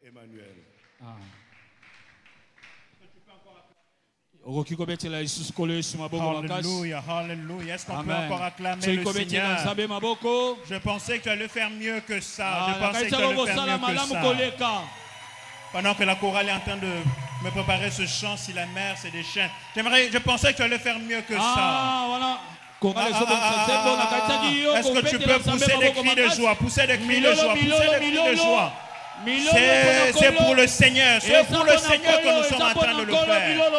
Emmanuel. Alléluia, alléluia. Est-ce qu'on peut encore acclamer le Seigneur? Je pensais que tu allais faire mieux que ça. Je pensais que tu allais faire mieux que ça. Pendant que la chorale est en train de me préparer ce chant, si la mer c'est des chiens, je pensais que tu allais faire mieux que ça. Est-ce que tu peux pousser des cris de joie, pousser des cris de joie, pousser des cris de joie? C'est pour le Seigneur, c'est pour le Seigneur que nous sommes en train de le faire.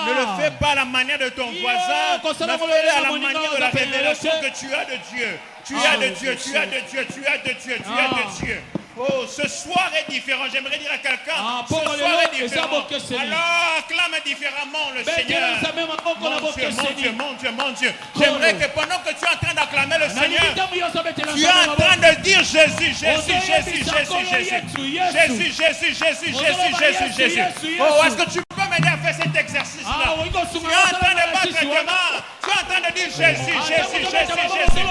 Ne le fais pas à la manière de ton voisin, mais fais-le à la manière de la révélation que tu as de Dieu. Tu as de Dieu, tu as de Dieu, tu as de Dieu, tu as de Dieu. Oh, ce soir est différent. J'aimerais dire à quelqu'un, ce soir est différent. Alors, acclame différemment le Seigneur. Mon Dieu, mon Dieu. J'aimerais que pendant que tu es en train d'acclamer le Seigneur, tu es en train de dire Jésus, Jésus, Jésus, Jésus, Jésus. Jésus, Jésus, Jésus, Jésus, Jésus, Jésus. Oh, est-ce que tu peux m'aider à faire cet exercice-là? Tu es en train de battre tes mains. Tu es en train de dire Jésus, Jésus, Jésus, Jésus.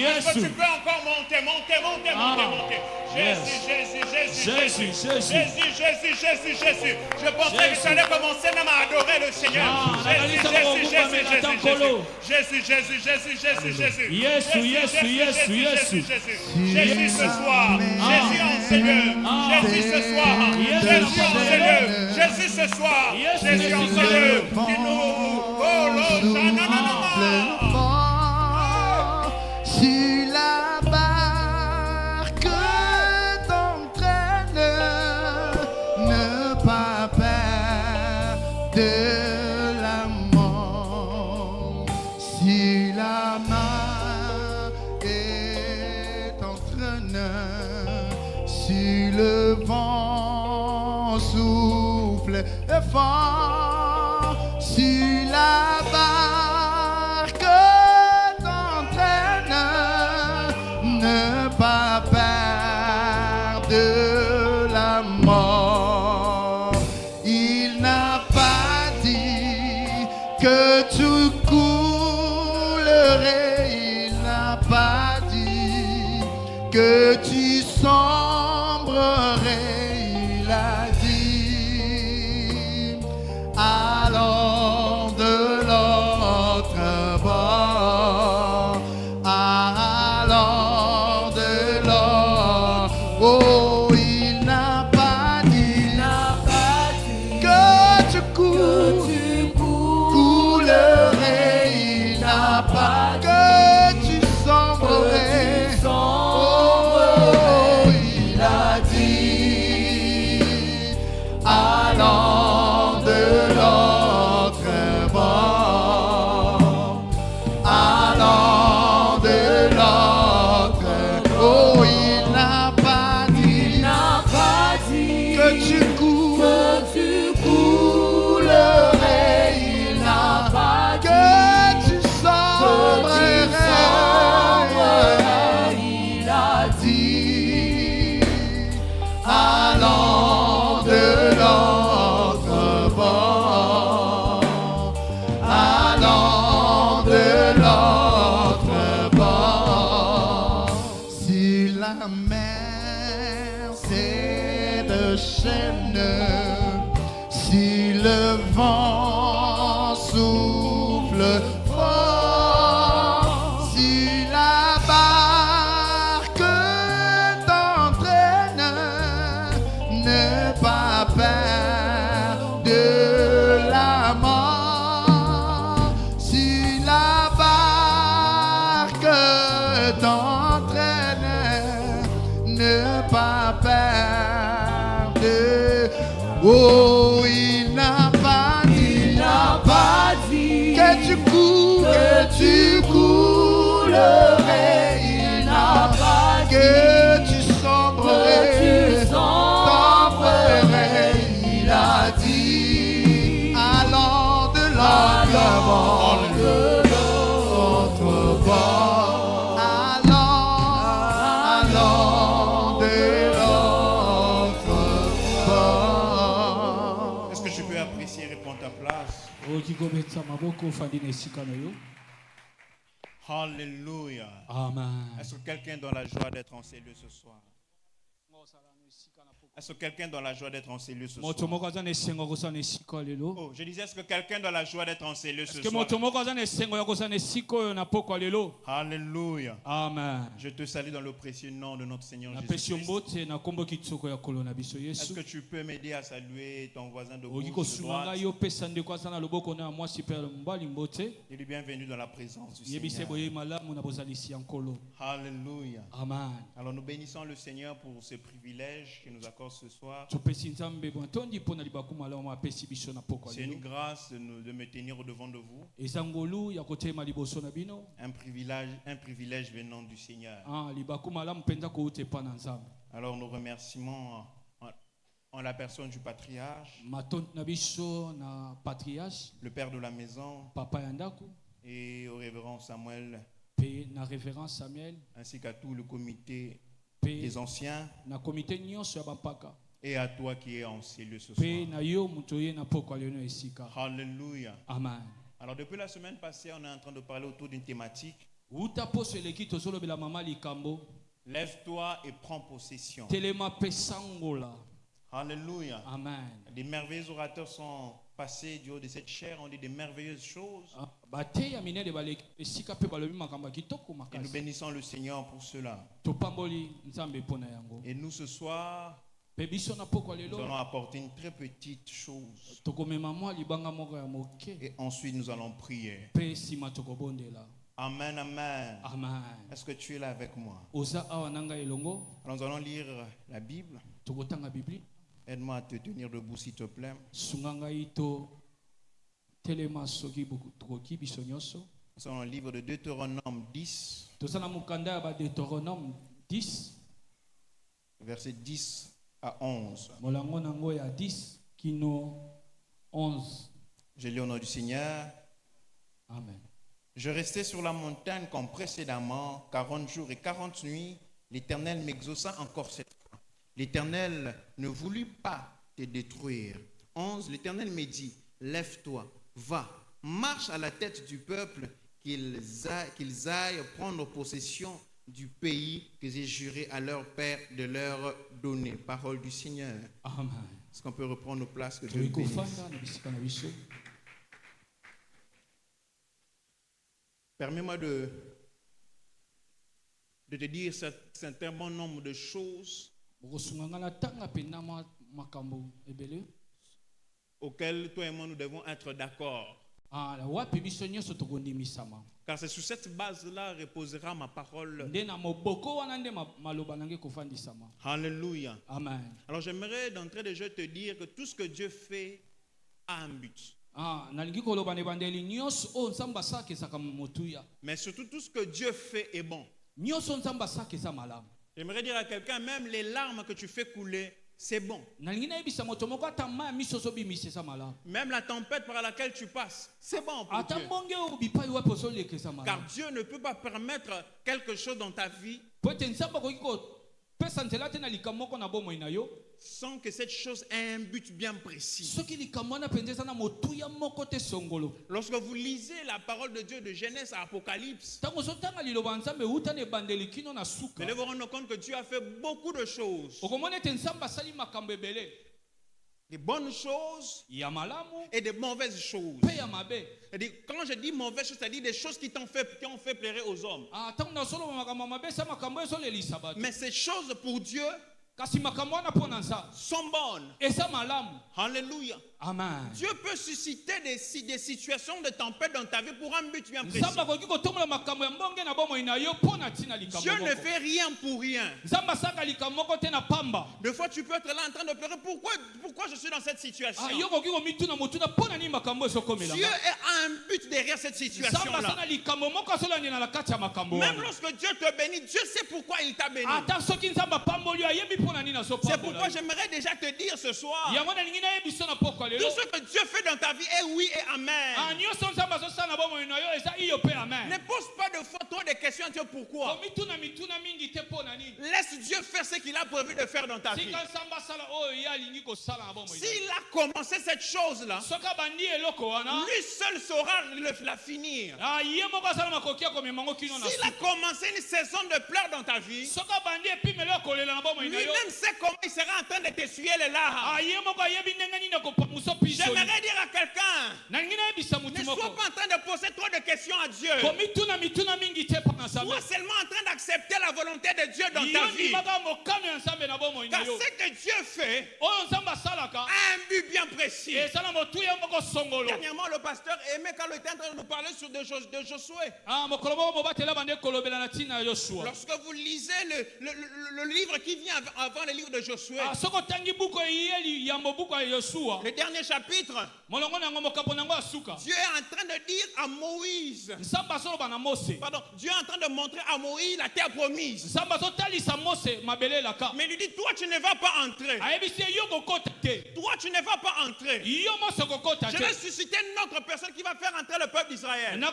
Est-ce que tu peux encore monter? Jésus, Jésus, Jésus, Jésus, Jésus, Jésus, Jésus, Jésus. Je pensais que tu allais commencer même à adorer le Seigneur. Jésus, Jésus, Jésus, Jésus, Jésus, Jésus, Jésus, Jésus, Jésus. Jésus ce soir. Jésus en Seigneur. Jésus ce soir. Jésus en Seigneur. Jésus ce soir. Jésus en Seigneur. Sur la barque t'entraîne, ne pas peur de la mort. Si la main est entraîne, si le vent souffle fort, si la barque t'entraîne, ne pas perdre la mort. Il n'a pas dit que tu coulerais, il n'a pas dit que tu sombrerais, il a dit allons de l'autre bord, allons de l'autre. Oh, il n'a pas dit que tu coulerais, il n'a pas que tu sombrerais. Oh, il a dit allons de l'autre bord, allons de l'autre. Oh, il n'a pas dit que tu coulerais, il n'a pas que tu sombrerais, il a dit allons de l'autre bord, allons de l'autre bord. Si la mer c'est de chaîne, si le vent souffle fort, si la barque t'entraîne, ne pas perdre la mort. Si la barque t'entraîne, ne pas perdre. Oh, il n'a pas dit que tu coulerais, il n'a pas que tu sombrerais, il a dit allons de l'autre bord, allons de l'autre bord. Est-ce que je peux apprécier et prendre ta place? Hallelujah. Amen. Est-ce que quelqu'un dans la joie d'être en ces lieux ce soir? Est-ce que quelqu'un dans la joie d'être en ces lieux ce soir? Oh, je disais, est-ce que quelqu'un dans la joie d'être en ces lieux ce soir? Alléluia. Amen. Je te salue dans le précieux nom de notre Seigneur Jésus-Christ. Est-ce que tu peux m'aider à saluer ton voisin de gauche, de droite? Il est bienvenu dans la présence du Seigneur. Alléluia. Amen. Alors nous bénissons le Seigneur pour ce privilège qu'il nous accorde ce soir. C'est une grâce de me tenir au-devant de vous. Un privilège venant du Seigneur. Alors nous remercions en la personne du patriarche, le père de la maison, et au révérend Samuel, ainsi qu'à tout le comité des anciens, et à toi qui es en ces lieux ce soir. Alléluia. Amen. Alors depuis la semaine passée, on est en train de parler autour d'une thématique. Lève-toi et prends possession. Alléluia. Amen. Des merveilleux orateurs sont passés du haut de cette chair, on dit des merveilleuses choses. Et nous bénissons le Seigneur pour cela. Et nous ce soir, nous allons apporter une très petite chose. Et ensuite nous allons prier. Amen, amen. Amen. Est-ce que tu es là avec moi? Alors nous allons lire la Bible. Aide-moi à te tenir debout s'il te plaît. Nous sommes dans le livre de Deutéronome 10. Verset 10 à 11. Je lis au nom du Seigneur. Amen. Je restais sur la montagne comme précédemment, 40 jours et 40 nuits. L'Éternel m'exauça encore cette fois. L'Éternel ne voulut pas te détruire. 11. L'Éternel me dit, lève-toi, va, marche à la tête du peuple, qu'ils aillent prendre possession du pays que j'ai juré à leur père de leur donner. Parole du Seigneur. Amen. Est-ce qu'on peut reprendre nos places, que Dieu nous bénisse? Permets-moi de te dire un certain bon nombre de choses auxquelles toi et moi nous devons être d'accord. Car c'est sur cette base-là reposera ma parole. Alléluia. Amen. Alors j'aimerais d'entrée de jeu te dire que tout ce que Dieu fait a un but. Mais surtout tout ce que Dieu fait est bon. J'aimerais dire à quelqu'un, même les larmes que tu fais couler, c'est bon. Même la tempête par laquelle tu passes, c'est bon pour Dieu. Car Dieu ne peut pas permettre quelque chose dans ta vie sans que cette chose ait un but bien précis. Lorsque vous lisez la parole de Dieu de Genèse à Apocalypse, vous allez vous rendre compte que Dieu a fait beaucoup de choses. Des bonnes choses et des mauvaises choses. Quand je dis mauvaises choses, c'est-à-dire des choses qui ont fait plaire aux hommes. Mais ces choses pour Dieu sont bonnes. Alléluia. Amen. Dieu peut susciter des situations de tempête dans ta vie pour un but bien précis. Dieu ne fait rien pour rien. Des fois tu peux être là en train de pleurer. Pourquoi je suis dans cette situation? Dieu a un but derrière cette situation-là. Même lorsque Dieu te bénit, Dieu sait pourquoi il t'a béni. C'est pourquoi j'aimerais déjà te dire ce soir, tout ce que Dieu fait dans ta vie est oui et amen. Ne pose pas de photo de questions à Dieu pourquoi. Laisse Dieu faire ce qu'il a prévu de faire dans ta vie. S'il a commencé cette chose-là, lui seul saura la finir. S'il a commencé une saison de pleurs dans ta vie, lui-même sait comment il sera en train de t'essuyer les larmes. J'aimerais dire à quelqu'un, ne sois pas en train de poser trop de questions à Dieu. Sois seulement en train d'accepter la volonté de Dieu dans ta vie. Car ce que Dieu fait a un but bien précis. Dernièrement, le pasteur aimait quand il était en train de nous parler sur de Josué. Lorsque vous lisez le livre qui vient avant le livre de Josué, le dernier chapitre, Dieu est en train de dire à Moïse, pardon, Dieu est en train de montrer à Moïse la terre promise. Mais il lui dit, toi tu ne vas pas entrer. Toi tu ne vas pas entrer. Je vais susciter une autre personne qui va faire entrer le peuple d'Israël. Mais dans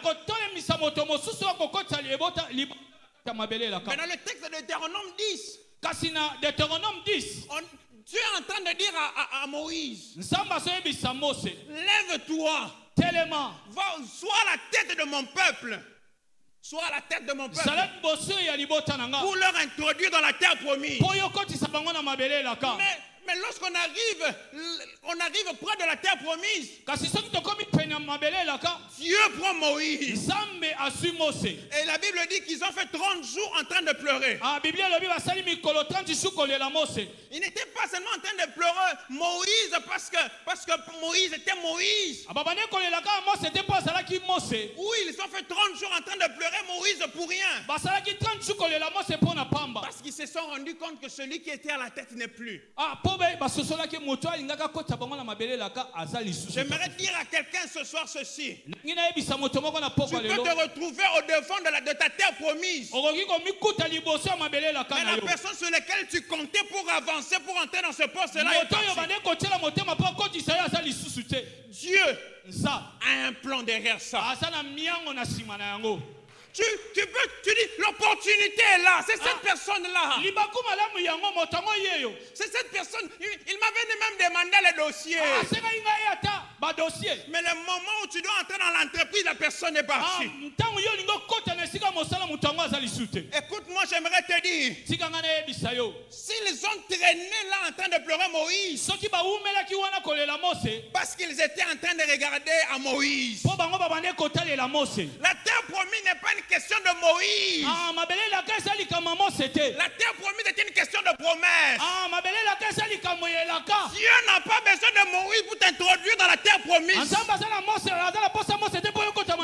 le texte de Deutéronome 10, Dieu est en train de dire à Moïse, lève-toi, sois la tête de mon peuple. Sois la tête de mon peuple pour leur introduire dans la terre promise. Mais lorsqu'on arrive près de la terre promise, Dieu prend Moïse. Et la Bible dit qu'ils ont fait 30 jours en train de pleurer. Ils n'étaient pas seulement en train de pleurer Moïse parce que Moïse était Moïse. Oui, ils ont fait 30 jours en train de pleurer Moïse pour rien. Parce qu'ils se sont rendus compte que celui qui était à la tête n'est plus. J'aimerais dire à quelqu'un ce soir ceci. Tu peux te retrouver au devant de ta terre promise. Mais la personne sur laquelle tu comptais pour avancer, pour entrer dans ce poste-là est partie. Dieu a un plan derrière ça. Tu dis, l'opportunité est là. C'est cette personne-là. C'est cette personne. Il m'avait même demandé le dossier. Mais le moment où tu dois entrer dans l'entreprise, la personne est partie. Écoute-moi, j'aimerais te dire. S'ils ont traîné là en train de pleurer Moïse, parce qu'ils étaient en train de regarder à Moïse. La terre promise n'est pas une question de Moïse. La terre promise est une question de promesse. Dieu n'a pas besoin de Moïse pour t'introduire dans la terre promise.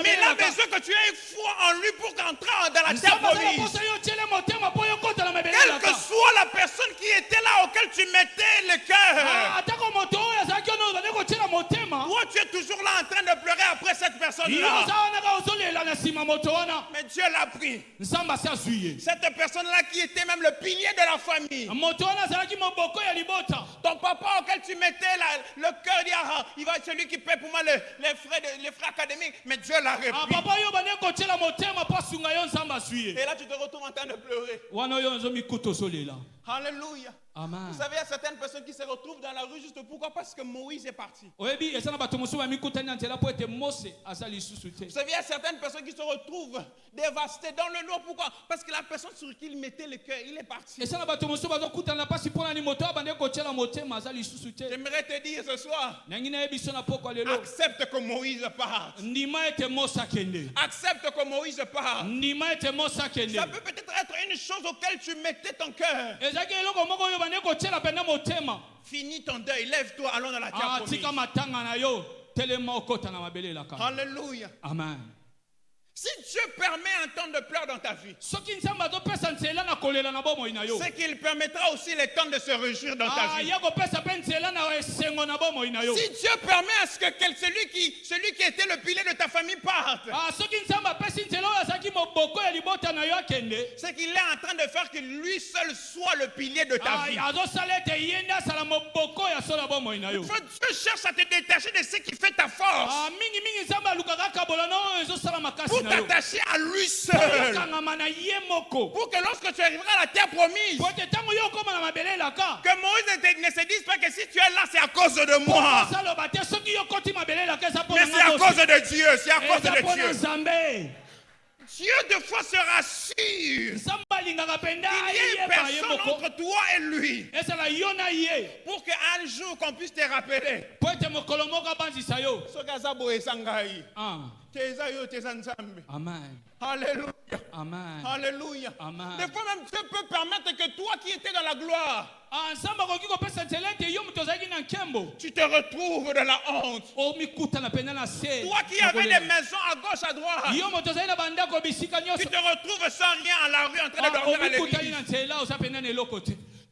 Mais il a besoin que tu aies foi en lui pour entrer dans la terre promise. Quelle que soit la personne qui était là auquel tu mettais le cœur, toi tu es toujours là en train de pleurer après cette personne-là. Mais Dieu l'a pris. Cette personne-là qui était même le pilier de la famille. Ton papa auquel tu mettais le cœur, il va être celui qui paie pour moi les frais académiques. Mais Dieu l'a repris. Et là tu te retrouves en train de pleurer. Alléluia. Amen. Vous savez, il y a certaines personnes qui se retrouvent dans la rue juste pourquoi? Parce que Moïse est parti. Vous savez, il y a certaines personnes qui se retrouvent dévastées dans le noir. Pourquoi? Parce que la personne sur qui il mettait le cœur, il est parti. J'aimerais te dire ce soir, accepte que Moïse parte. Accepte que Moïse parte. Ça peut peut-être être une chose auquel tu mettais ton cœur. Finis ton deuil, lève-toi, allons dans la terre promise. Alléluia. Amen. Si Dieu permet un temps de pleurs dans ta vie, c'est qu'il permettra aussi le temps de se réjouir dans ta vie. Si Dieu permet à ce que celui qui était le pilier de ta famille parte, c'est qu'il est en train de faire que lui seul soit le pilier de ta vie. Dieu cherche à te détacher de ce qui fait ta force pour t'attacher à lui seul. Pour que lorsque tu arriveras à la terre promise, que Moïse ne se dise pas que si tu es là, c'est à cause de moi. Mais c'est à cause de Dieu. C'est à cause de Dieu. Dieu de fois se rassure. Il y a une personne entre toi et lui. Pour qu'un jour qu'on puisse te rappeler. Amen. Alléluia. Amen. Alléluia. Amen. Des fois même Dieu peut permettre que toi qui étais dans la gloire, tu te retrouves dans la honte. Toi qui avais des maisons à gauche, à droite, tu te retrouves sans rien à la rue en train de dormir à l'église.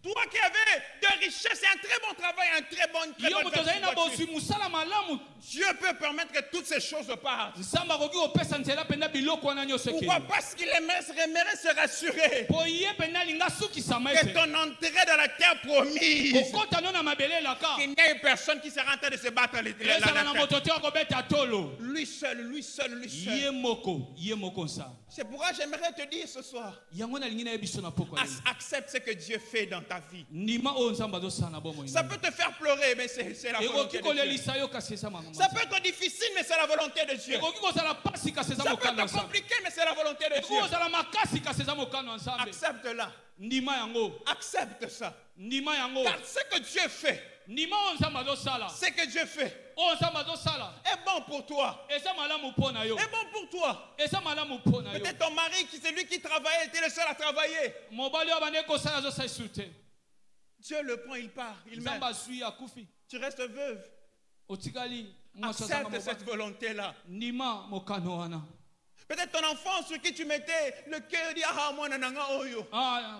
Toi qui avais de richesses et un très bon travail, un très bon Dieu peut permettre que toutes ces choses partent. Pourquoi? Parce qu'il aimerait se rassurer que ton entrée dans la terre promise, qu'il n'y ait personne qui sera en train de se battre lui seul, lui seul, lui seul. C'est pourquoi j'aimerais te dire ce soir, accepte ce que Dieu fait dans ta vie. Ça peut te faire pleurer, mais c'est la volonté de Dieu. Ça peut être difficile, mais c'est la volonté de Dieu. Ça peut être compliqué, mais c'est la volonté de Dieu. Accepte-la. Accepte ça. Car ce que Dieu fait, ce que Dieu fait est bon pour toi. Est bon pour toi. Peut-être ton mari, c'est lui qui travaillait, était le seul à travailler. Dieu le prend, il part, il meurt. Tu restes veuve. Accepte cette volonté-là. Peut-être ton enfant sur qui tu mettais le cœur, dit ah moi nananga oyo.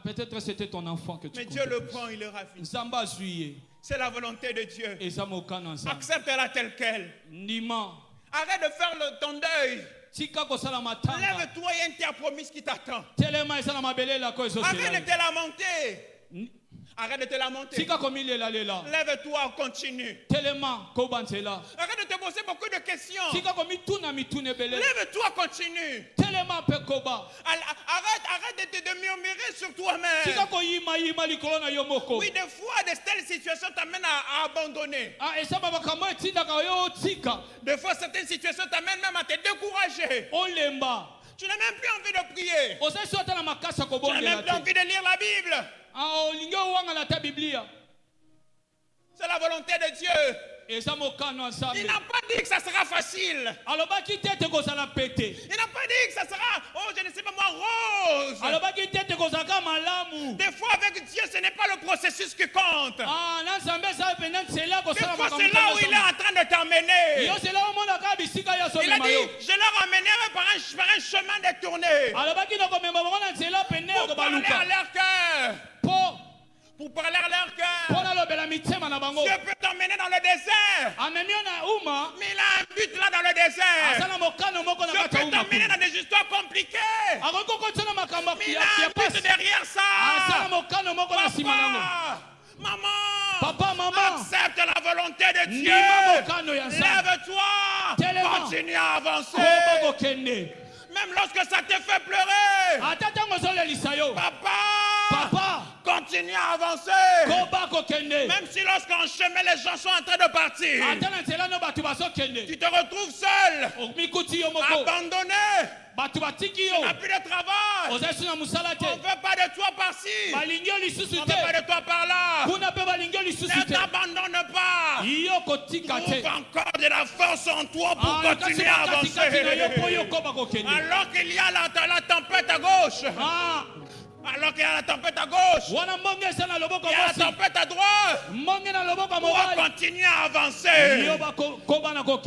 Peut-être c'était ton enfant que tu. Mais Dieu le prend, il le ravit. C'est la volonté de Dieu. Accepte-la telle qu'elle. Arrête de faire ton deuil. Lève-toi, il y a une terre promise qui t'attend. Arrête de te lamenter. Arrête de te lamenter. Lève-toi, continue. Arrête de te poser beaucoup de questions. Lève-toi, continue. Arrête de murmurer sur toi-même. Oui, des fois, de telles situations t'amènent à abandonner. Des fois, certaines situations t'amènent même à te décourager. Tu n'as même plus envie de prier. Tu n'as même plus envie de lire la Bible. C'est la volonté de Dieu. Il n'a pas dit que ça sera facile. Il n'a pas dit que ça sera, oh je ne sais pas moi, rose. Des fois avec Dieu ce n'est pas le processus qui compte. Des fois c'est là où il est en train de t'emmener. Il a dit, je leur emmènerai par un chemin détourné. Pour parler à leur cœur. Pour parler à leur cœur. Dieu peut t'emmener dans le désert. Mais il a un but là dans le désert. Dieu peut t'emmener dans des histoires compliquées. Mais il a un but derrière ça. Papa, maman, accepte la volonté de Dieu. Lève-toi. Continue à avancer. Même lorsque ça te fait pleurer. Papa, continue à avancer. Même si lorsqu'en chemin les gens sont en train de partir, tu te retrouves seul, abandonné. Tu n'as plus de travail. On ne veut pas de toi par-ci. On ne veut pas de toi par-là. Ne t'abandonne pas. Trouve encore de la force en toi pour continuer à avancer. Alors qu'il y a la tempête à gauche. Alors qu'il y a la tempête à gauche, il y a la tempête à droite, on va continuer à avancer.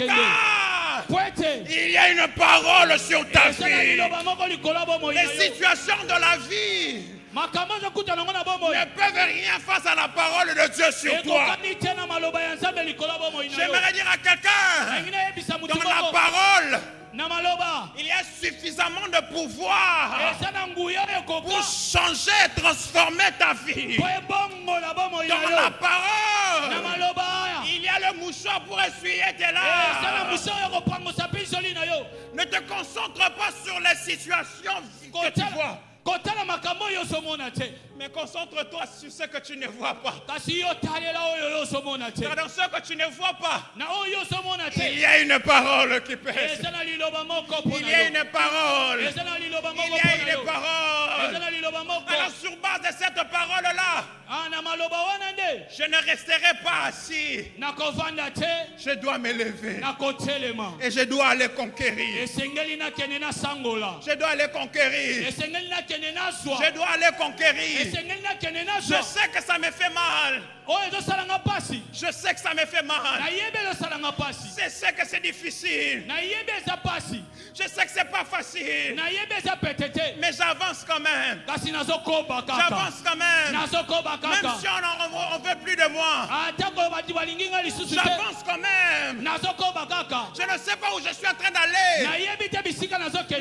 Car il y a une parole sur ta vie. Les situations de la vie ne peuvent rien face à la parole de Dieu sur toi. J'aimerais dire à quelqu'un, dans la parole, Il y a suffisamment de pouvoir pour changer et transformer ta vie. Dans la parole, il y a le mouchoir pour essuyer tes larmes. Ne te concentre pas sur les situations que tu vois, mais concentre-toi sur ce que tu ne vois pas. Car dans ce que tu ne vois pas, il y a une parole qui pèse. Il y a une parole. Il y a une parole. Alors sur base de cette parole-là, je ne resterai pas assis. Je dois me lever. Et je dois aller conquérir. Je dois aller conquérir. Je dois aller conquérir. Je sais que ça me fait mal. Je sais que ça me fait mal. Je sais que c'est difficile. Je sais que c'est pas facile. Mais j'avance quand même. J'avance quand même. Même si on ne veut plus de moi. J'avance quand même. Je ne sais pas où je suis en train d'aller.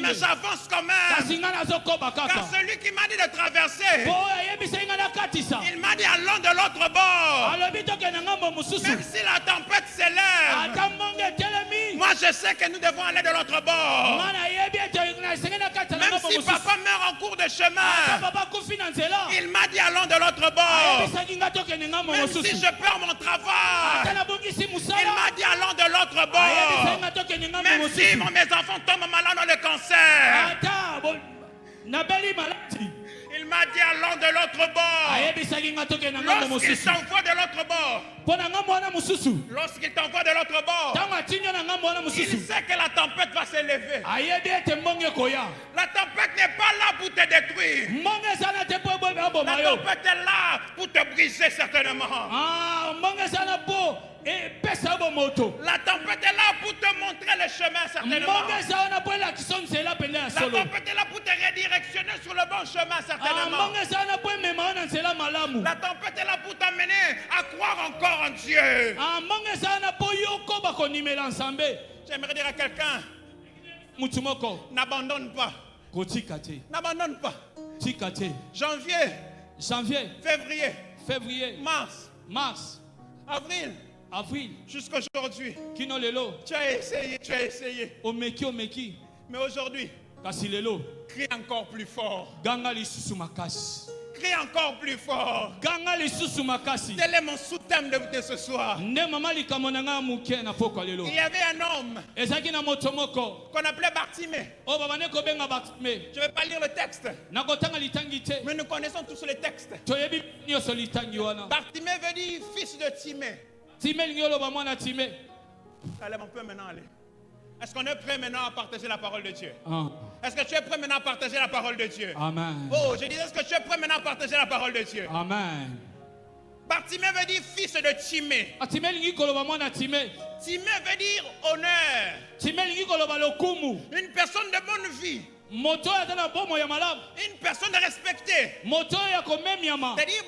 Mais j'avance quand même. Car celui qui m'a dit de traverser, il m'a dit allons de l'autre bord. Même si la tempête s'élève, moi je sais que nous devons aller de l'autre bord. Même si papa meurt en cours de chemin, il m'a dit allons de l'autre bord. Même si je perds mon travail, il m'a dit allons de l'autre bord. Même si mes enfants tombent malades dans le cancer, il m'a dit allons de l'autre bord. Lorsqu'il t'envoie de l'autre bord, lorsqu'il t'envoie de l'autre bord, il sait que la tempête va s'élever. La tempête n'est pas là pour te détruire. La tempête est là pour te briser certainement. La tempête est là pour te montrer le chemin certainement. La tempête est là pour te redirectionner sur le bon chemin certainement. La tempête est là pour t'amener à croire encore en Dieu. J'aimerais dire à quelqu'un, n'abandonne pas. N'abandonne pas. Janvier, février, mars, avril, jusqu'aujourd'hui, tu as essayé. Mais aujourd'hui, crie encore plus fort. Crie encore plus fort. Tel est mon sous-thème de ce soir. Il y avait un homme qu'on appelait Bartimée. Je ne vais pas lire le texte, mais nous connaissons tous les textes. Bartimée veut dire fils de Timée. Allez, on peut maintenant aller. Est-ce qu'on est prêt maintenant à partager la parole de Dieu? Est-ce que tu es prêt maintenant à partager la parole de Dieu? Amen. Oh, je disais, est-ce que tu es prêt maintenant à partager la parole de Dieu? Amen. Bartimée veut dire fils de Timée. Timée veut dire honneur. Une personne de bonne vie. Une personne respectée. C'est-à-dire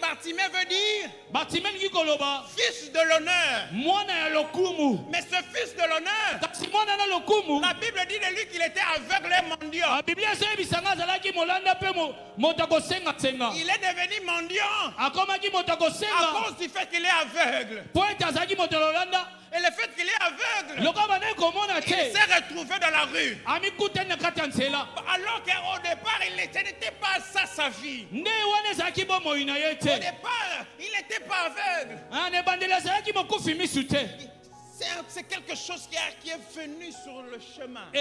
Bartimée veut dire fils de l'honneur. Mais ce fils de l'honneur, la Bible dit de lui qu'il était aveugle et mendiant. Il est devenu mendiant à cause du fait qu'il est aveugle. Et le fait qu'il est aveugle, il s'est retrouvé dans la rue. Alors qu'au départ, ce n'était pas ça sa vie. Au départ, il n'était pas aveugle. C'est quelque chose qui est venu sur le chemin.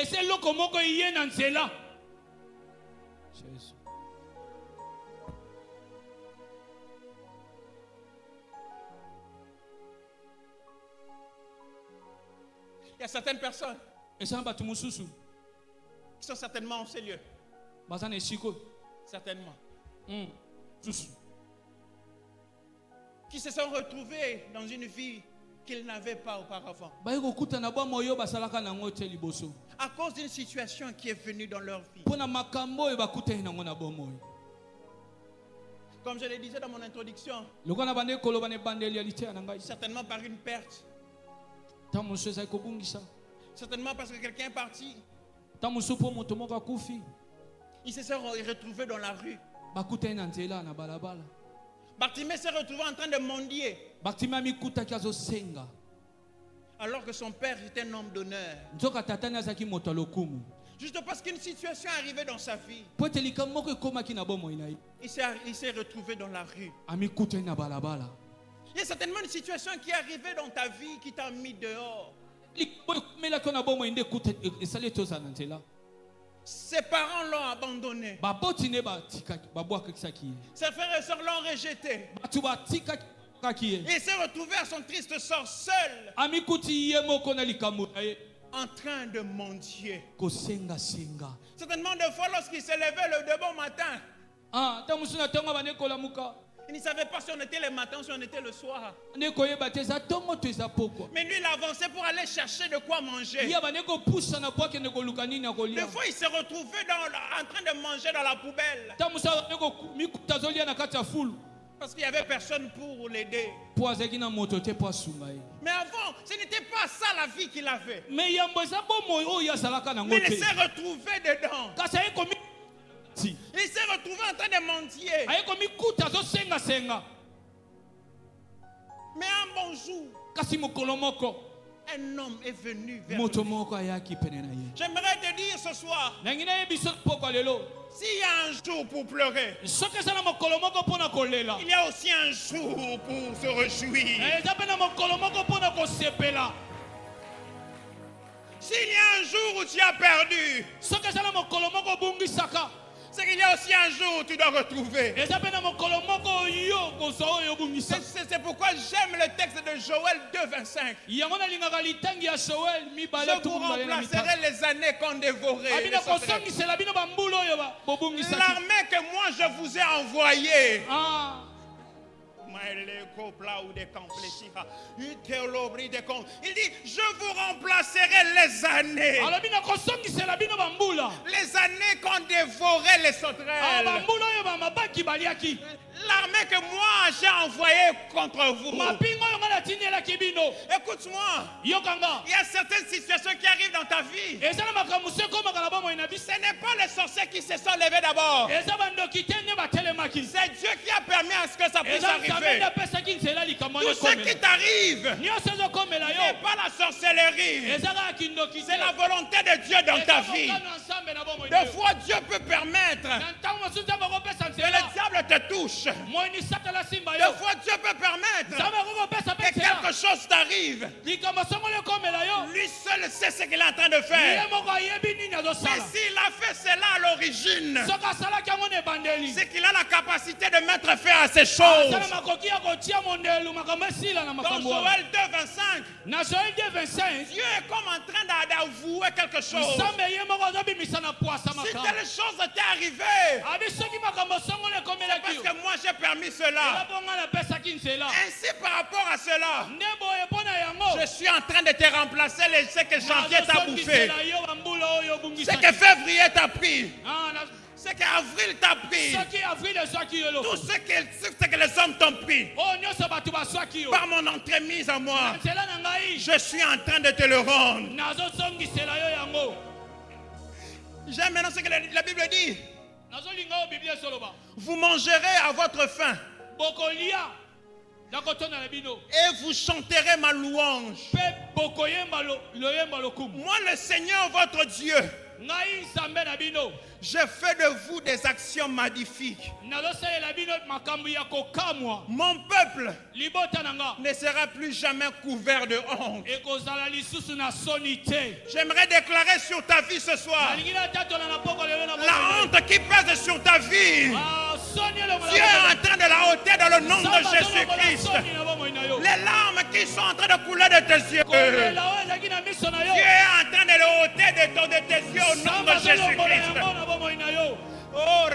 Il y a certaines personnes qui sont certainement en ces lieux. Certainement. Qui se sont retrouvés dans une vie qu'ils n'avaient pas auparavant. À cause d'une situation qui est venue dans leur vie. Comme je le disais dans mon introduction, certainement par une perte. Certainement parce que quelqu'un est parti. Il s'est retrouvé dans la rue. Bartimée s'est retrouvé en train de mendier. Alors que son père était un homme d'honneur. Juste parce qu'une situation est arrivée dans sa vie. Il s'est retrouvé dans la rue. Il y a certainement une situation qui est arrivée dans ta vie qui t'a mis dehors. Ses parents l'ont abandonné. Ses frères et sœurs l'ont rejeté. Et il s'est retrouvé à son triste sort seul. En train de mendier. Certainement des fois lorsqu'il s'est levé le bon matin. Il ne savait pas si on était le matin ou si on était le soir. Mais lui, il avançait pour aller chercher de quoi manger. Des fois, il s'est retrouvé en train de manger dans la poubelle. Parce qu'il n'y avait personne pour l'aider. Mais avant, ce n'était pas ça la vie qu'il avait. Mais il s'est retrouvé dedans. Il s'est retrouvé en train de mendier. Mais un bon jour, un homme est venu vers lui. J'aimerais te dire ce soir, s'il y a un jour pour pleurer, il y a aussi un jour pour se réjouir. S'il y a un jour où tu as perdu, c'est qu'il y a aussi un jour où tu dois retrouver. C'est pourquoi j'aime le texte de Joël 2,25. Je vous remplacerai les années qu'on dévorait. L'armée que moi je vous ai envoyée. Il dit, je vous remplacerai les années. Les années qu'on dévorait les sauterelles. L'armée que moi j'ai envoyée contre vous. Écoute-moi. Il y a certaines situations qui arrivent dans ta vie. Ce n'est pas les sorciers qui se sont levés d'abord. C'est Dieu qui a permis à ce que ça puisse arriver. Tout ce qui t'arrive n'est pas la sorcellerie. C'est la volonté de Dieu dans ta vie. Des fois Dieu peut permettre que le diable te touche. Des fois Dieu peut permettre que quelque chose t'arrive. Lui seul sait ce qu'il est en train de faire. Mais s'il a fait cela à l'origine, c'est qu'il a la capacité de mettre fin à ces choses. Dans Joël 2,25, Dieu est comme en train d'avouer quelque chose. Si telle chose t'est arrivée, c'est parce que moi j'ai permis cela. Ainsi par rapport à cela, je suis en train de te remplacer ce que janvier t'a bouffé, ce que février t'a pris, ce qu'avril t'a pris, tout ce que les hommes t'ont pris. Par mon entremise à moi, je suis en train de te le rendre. J'aime maintenant ce que la Bible dit. Vous mangerez à votre faim et vous chanterez ma louange. Moi le Seigneur votre Dieu, je fais de vous des actions magnifiques. Mon peuple ne sera plus jamais couvert de honte. J'aimerais déclarer sur ta vie ce soir, la honte qui pèse sur ta vie, Dieu est en train de la ôter dans le nom de Jésus-Christ. Les larmes qui sont en train de couler de tes yeux, Dieu est en train de le ôter de tes yeux au nom de Jésus-Christ. Oh,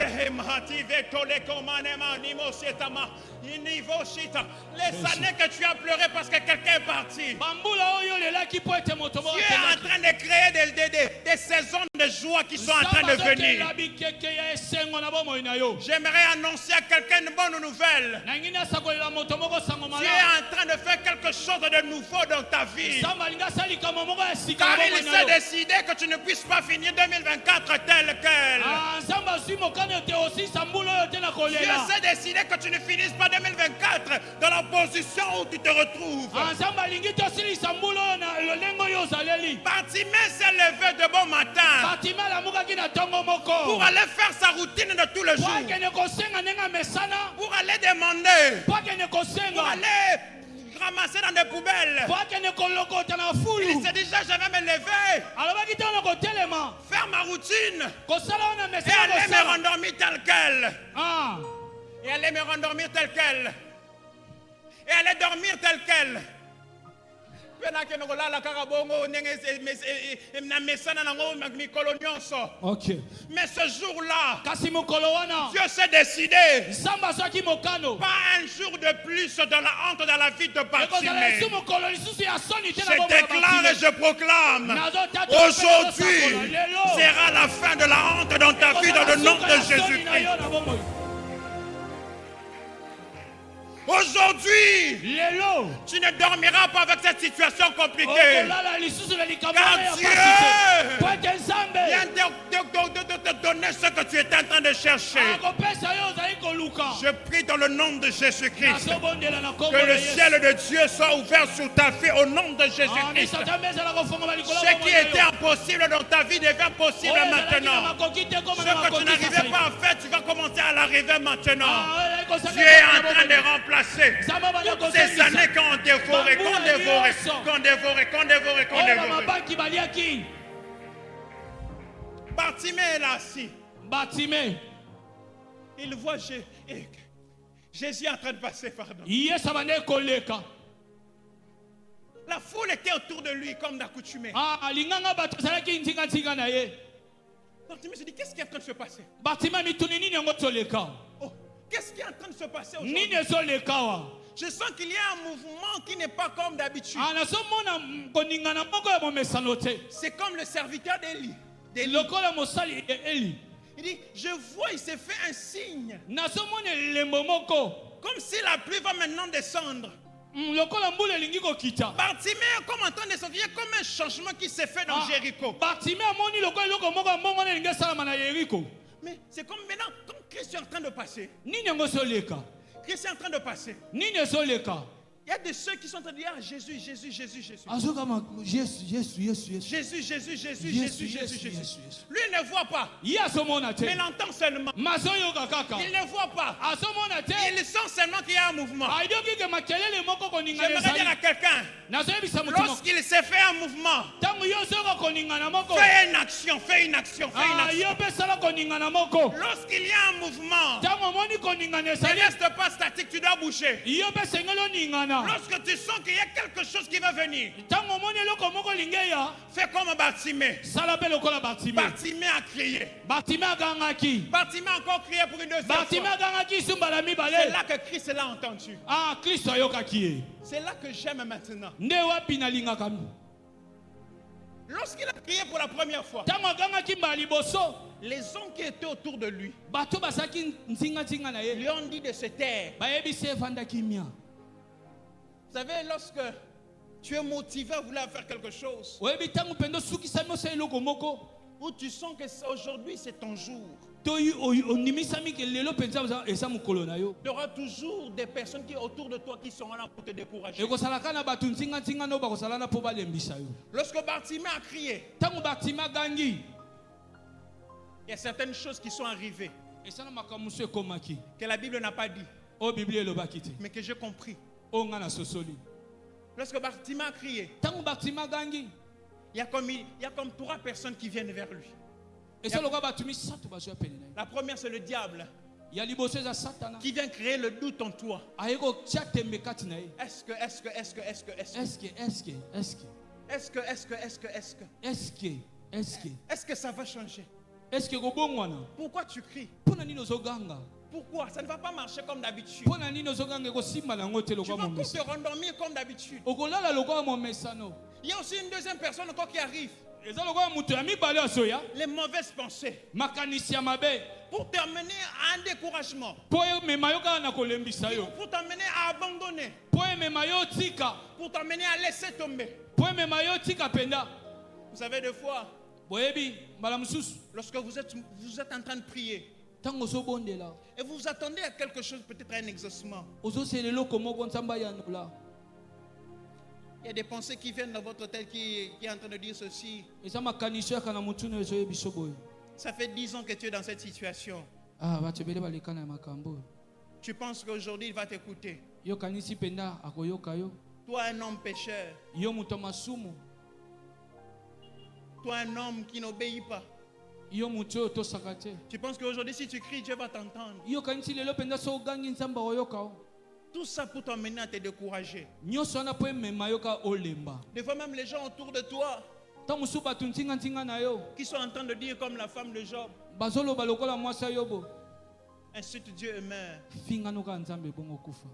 Les années que tu as pleuré parce que quelqu'un est parti. Tu es en train de créer des saisons de joie qui sont en train de venir. J'aimerais annoncer à quelqu'un une bonne nouvelle. Tu es en train de faire quelque chose de nouveau dans ta vie. Car il s'est décidé que tu ne puisses pas finir 2024 tel quel. Dieu s'est décidé que tu ne finisses pas 2024 dans la position où tu te retrouves. Bartimée s'est levé de bon matin pour aller faire sa routine de tous les jours. Pour aller demander. Pour aller ramasser dans des poubelles. Il s'est dit, je vais me lever, faire ma routine et aller me rendormir tel quel. Et aller me rendormir tel quel. Et aller dormir tel quel. Okay. Mais ce jour-là, Dieu s'est décidé, pas un jour de plus dans la honte dans la vie de Bartimée. Je déclare et je proclame, aujourd'hui sera la fin de la honte dans ta vie dans le nom de Jésus-Christ. Aujourd'hui, tu ne dormiras pas avec cette situation compliquée. Car Dieu vient de te donner ce que tu étais en train de chercher. Je prie dans le nom de Jésus-Christ que le ciel de Dieu soit ouvert sur ta vie au nom de Jésus-Christ. Ce qui était impossible dans ta vie devient possible maintenant. Ce que tu n'arrivais pas à faire, tu vas commencer à l'arriver maintenant. Dieu est en train de remplacer toutes ces années qu'on dévorait. Bartimée est là assis. Il voit Jésus en train de passer, pardon. La foule était autour de lui comme d'accoutumé. Bartimée se dit, qu'est-ce qui est en train de se passer? Oh, qu'est-ce qui est en train de se passer aujourd'hui? Je sens qu'il y a un mouvement qui n'est pas comme d'habitude. C'est comme le serviteur d'Élie. Il dit, je vois, il s'est fait un signe. Comme si la pluie va maintenant descendre. Bartimée est comme en train de descendre. Il y a comme un changement qui s'est fait dans Jéricho. Mais c'est comme maintenant, comme Christ est en train de passer. Christ est en train de passer. Il y a de ceux qui sont en train de dire Jésus, Jésus, Jésus, Jésus. Jésus, Jésus, Jésus, Jésus, Jésus. Lui il ne voit pas. Mais il entend seulement. Il ne voit pas. Il sent seulement qu'il y a un mouvement. J'aimerais dire à quelqu'un, lorsqu'il s'est fait un mouvement, fais une action, fais une action, fais une action. Lorsqu'il y a un mouvement, ne reste pas statique, tu dois bouger. Lorsque tu sens qu'il y a quelque chose qui va venir, fais comme Bartimée. Bartimée a crié. Bartimée a encore crié pour une deuxième fois. C'est là que Christ l'a entendu. C'est là que j'aime maintenant. Lorsqu'il a crié pour la première fois, les hommes qui étaient autour de lui lui ont dit de se taire. Vous savez, lorsque tu es motivé à vouloir faire quelque chose, où tu sens que aujourd'hui c'est ton jour, tu auras toujours des personnes qui autour de toi qui seront là pour te décourager. Lorsque Bartimée a crié, il y a certaines choses qui sont arrivées que la Bible n'a pas dit, mais que j'ai compris. Lorsque Bartimée a crié, il y a comme 3 personnes qui viennent vers lui. La première, c'est le diable qui vient créer le doute en toi. Est-ce que ça va changer? Est-ce que gobongwana? Pourquoi tu cries? Pona nini ozoganga? Pourquoi? Ça ne va pas marcher comme d'habitude. Pona nini ozoganga kosimba na ngote Tu lokwa vas mo te mesa. rendormir comme d'habitude. Okolala lokwa mo mesano. Il y a aussi une deuxième personne encore qui arrive. Eza lokwa mutu ya mibale asoya. Les mauvaises pensées. Makanisi ya mabe. Pour t'amener à un découragement. Po mema yo kaka na kolembisa yo. Pour t'amener à abandonner. Po mema yo tika. Pour t'amener à laisser tomber. Po mema yo tika penda. Vous savez, des fois, Boyebi mbala mususu. lorsque vous êtes en train de prier Tango so bondela. et vous vous attendez à quelque chose, peut-être à un exaucement, Ozo selelo komo gonzamba ya nola. il y a des pensées qui viennent dans votre tête qui est en train de dire ceci. Eza makanisi ya kana mutu na ezo yebiso boye. Ça fait 10 ans que tu es dans cette situation. Ah batebele balekana ya makambo. Tu penses qu'aujourd'hui il va t'écouter. Yo kanisi penda akoyoka yo. Toi, un homme pécheur. Yo mutu masumu. Toi, un homme qui n'obéit pas. Yo mutu oto sakate. Tu penses qu'aujourd'hui, si tu cries, Dieu va t'entendre. Yo kanisi lelo penda so gangi nzamba oyoka o. Tout ça pour t'emmener à te décourager. Nyoso na po mema yoka olemba. Des fois, même les gens autour de toi Ta musu batu ntinga na yo. qui sont en train de dire comme la femme de Job, Bazolo balokola mwasa yobo. insulte Dieu et meurt. Finga no ka nzambe bongo kufa.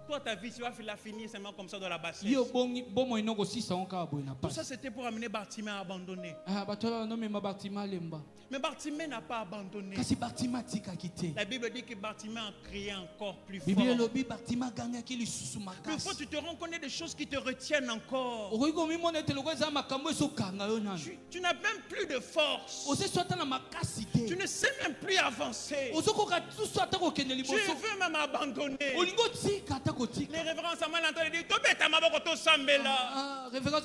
Toi, ta vie, tu vas la finir seulement comme ça dans la bassesse. Yo bongi bomo inoko sisa onka boy na Tout pas. ça, c'était pour amener Bartimée à abandonner. Ah batola no mema Bartima lemba. Mais Bartimée n'a pas abandonné. Kasi Bartima tika kite. La Bible dit que Bartimée a crié encore plus fort. Bible lobi Bartima ganga ki lisusu Des makasi. fois, tu te rends compte des choses qui te retiennent encore. Okoiko mi mona te lokeza makambo eso kanga yo nana. Tu n'as même plus de force. Ose swata na makasi te. Tu ne sais même plus avancer. Ozoko ka tu swata ko kende Tu liboso. veux même abandonner. Olingo tika ta ko tika. Les révérends Samuel entendent dire Tobeta maboko to sambela. Ah référence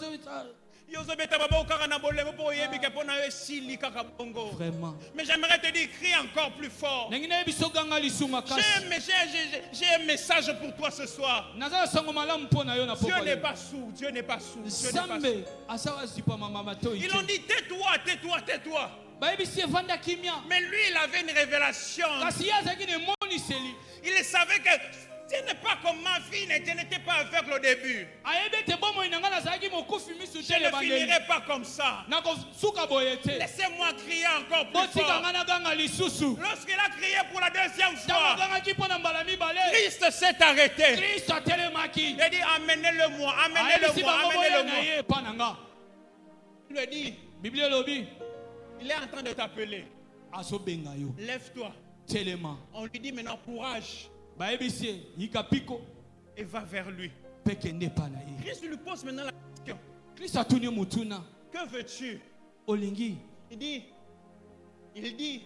Yozobeta maboko kaka na bolemo po yebi ke pona yo sili kaka bongo. vraiment. Mais j'aimerais te dire crie encore plus fort. Nengina biso ganga lisu makasi. J'ai un message pour toi ce soir. Naza sango malamu pona yo na Dieu poko. n'est pas sourd, Dieu n'est pas sourd. Dieu n'est pas sourd. Sambe asawa zipa mama mato. Ils ont dit tais-toi, tais-toi, tais-toi. Baebi si evanda kimia. Mais lui il avait une révélation. Kasi yazaki ne moni seli. Il savait que ce n'est pas comme ma fille n'était pas aveugle au début. Ayebe te bomo inanga na zaki mokufi misu Je tele ne bangeli. finirai pas comme ça. Nako suka boyete. Laissez-moi crier encore plus Botika fort. ngana ganga lisusu. Lorsqu'il a crié pour la deuxième Tama fois, ganga kipona mbala mibale. Christ s'est arrêté. Christ atelemaki. Il a dit amenez-le-moi, Ayebe amenez-le-moi, si bango boye na amenez-le-moi. ye pananga. Il lui a dit, Bible lobi il est en train de t'appeler. aso benga yo. Lève-toi. Telema. On lui dit maintenant courage Baebi si yikapiko et va vers lui. pekende pana ye. Christ lui pose maintenant la question. Christ atuni mutuna. Que veux-tu? Olingi Il dit,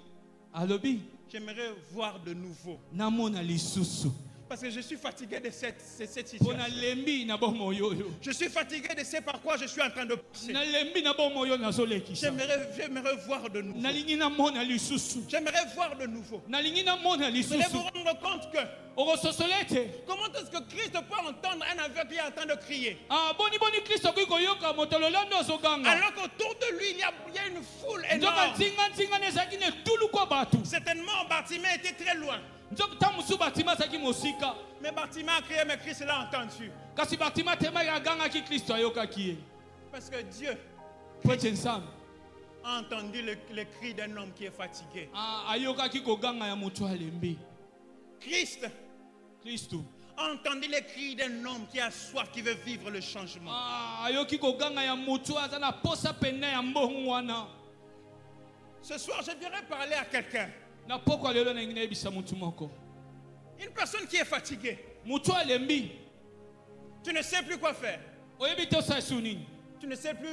alobi j'aimerais voir de nouveau. namona lisusu. Parce que je suis fatigué de cette Pona situation. lembi na bomo yoyo. Je suis fatigué de ce par quoi je suis en train de passer. Na lembi na bomo yo nazolekisa. J'aimerais voir de nouveau. Nalingi na mona lisusu. J'aimerais voir de nouveau. Nalingi na mona Vous allez lisusu. vous rendre compte que Okososolete. comment est-ce que Christ peut entendre un aveugle qui est en train de crier Ah boni Kristo ko yoka motolo lando azoganga. alors qu'autour de lui il y a une foule Nzoka énorme. ntinga nezaki ne tulu kwa batu. Certainement Bartimée était très loin. Nzoka tamusu Bartima zaki mosika. Mais Bartimée a crié, mais Christ l'a entendu. Kasi Bartima tema ya ganga ki Kristo ayoka kiye. Parce que Dieu Pwete nsam. a entendu le cri d'un homme qui est fatigué. Ah ayoka ki ko ganga ya mutu alembi. Christ Kristo. a entendu les cris d'un homme qui a soif, qui veut vivre le changement. Ah ayoki ko ganga ya mutu azana posa pena ya mbongwana. Ce soir, je voudrais parler à quelqu'un. Na poko lelo na ngine bisa mutu moko. Une personne qui est fatiguée. Mutu alembi. Tu ne sais plus quoi faire. Oyebi to sa sunini. Tu ne sais plus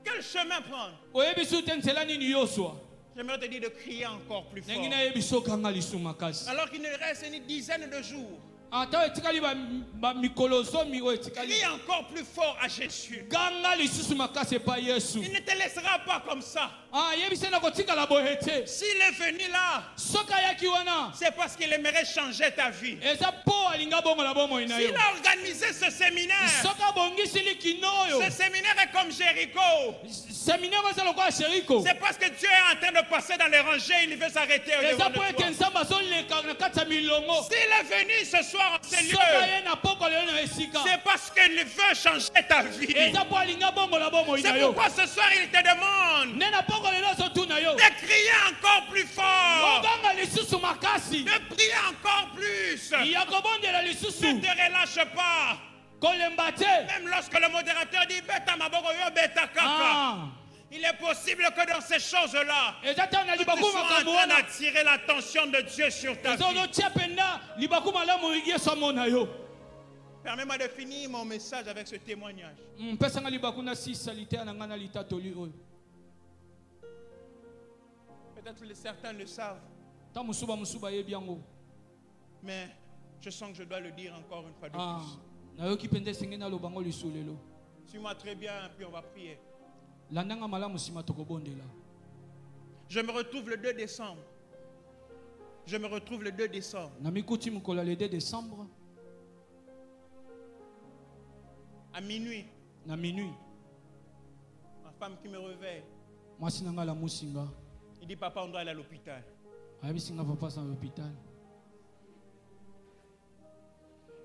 quel chemin prendre. Oyebi su tensela nini yoswa. J'aimerais te dire de crier encore plus fort. Nengina yebi so ganga lisu makasi. Alors qu'il ne reste une dizaine de jours. Ata etikali ba mikolo zomi o etikali. Crie encore plus fort à Jésus. Ganga lisusu makasi pa Yesu. Il ne te laissera pas comme ça. Ah yebi sena kotika la bohete. S'il est venu là, Soka yaki wana. c'est parce qu'il aimerait changer ta vie. Eza po alinga bongo la bomo ina yo. S'il a organisé ce séminaire, Soka bongi sili kinoyo. ce séminaire est comme Jéricho. Séminaire za lokwa Jericho. C'est parce que Dieu est en train de passer dans les rangées, il veut s'arrêter au Eza devant po de ete toi. nsamba zo leka na kata milongo. S'il est venu ce soir pouvoir en ces lieux, soki aye na pokolo yo na esika c'est parce qu'il veut changer ta vie. eza po alinga bongola bomoi na C'est yo pourquoi ce soir il te demande nde na pokolo nyonso yo de crier encore plus fort, oganga lisusu makasi de prier encore plus. ya kobondela lisusu Ne te relâche pas. kolemba te Même lorsque le modérateur dit beta maboko yo beta kaka. Il est possible que dans ces choses-là, eza te na tu libaku sois en makambo train wana d'attirer l'attention de Dieu sur ta eza vie. ozotia mpenza libaku malamu yesu amona yo Permets-moi de finir mon message avec ce témoignage. mpesanga libaku na sisa liteya na ngai na litatoli oyo Peut-être certains le savent, ta mosuba bayebi yango mais je sens que je dois le dire encore une fois de plus. nayoki mpenza esengeli naloba ngo lisu lelo Suis-moi très bien, puis on va prier. landanga malamu nsima tokobondela Je me retrouve le 2 décembre. Je me retrouve le 2 décembre. na mikuti mokolo le 2 décembre À minuit, na minuit ma femme qui me réveille, mwasi na ngai alamusi nga il dit papa, on doit aller à l'hôpital. ayebisi nga papa aza na l'hôpital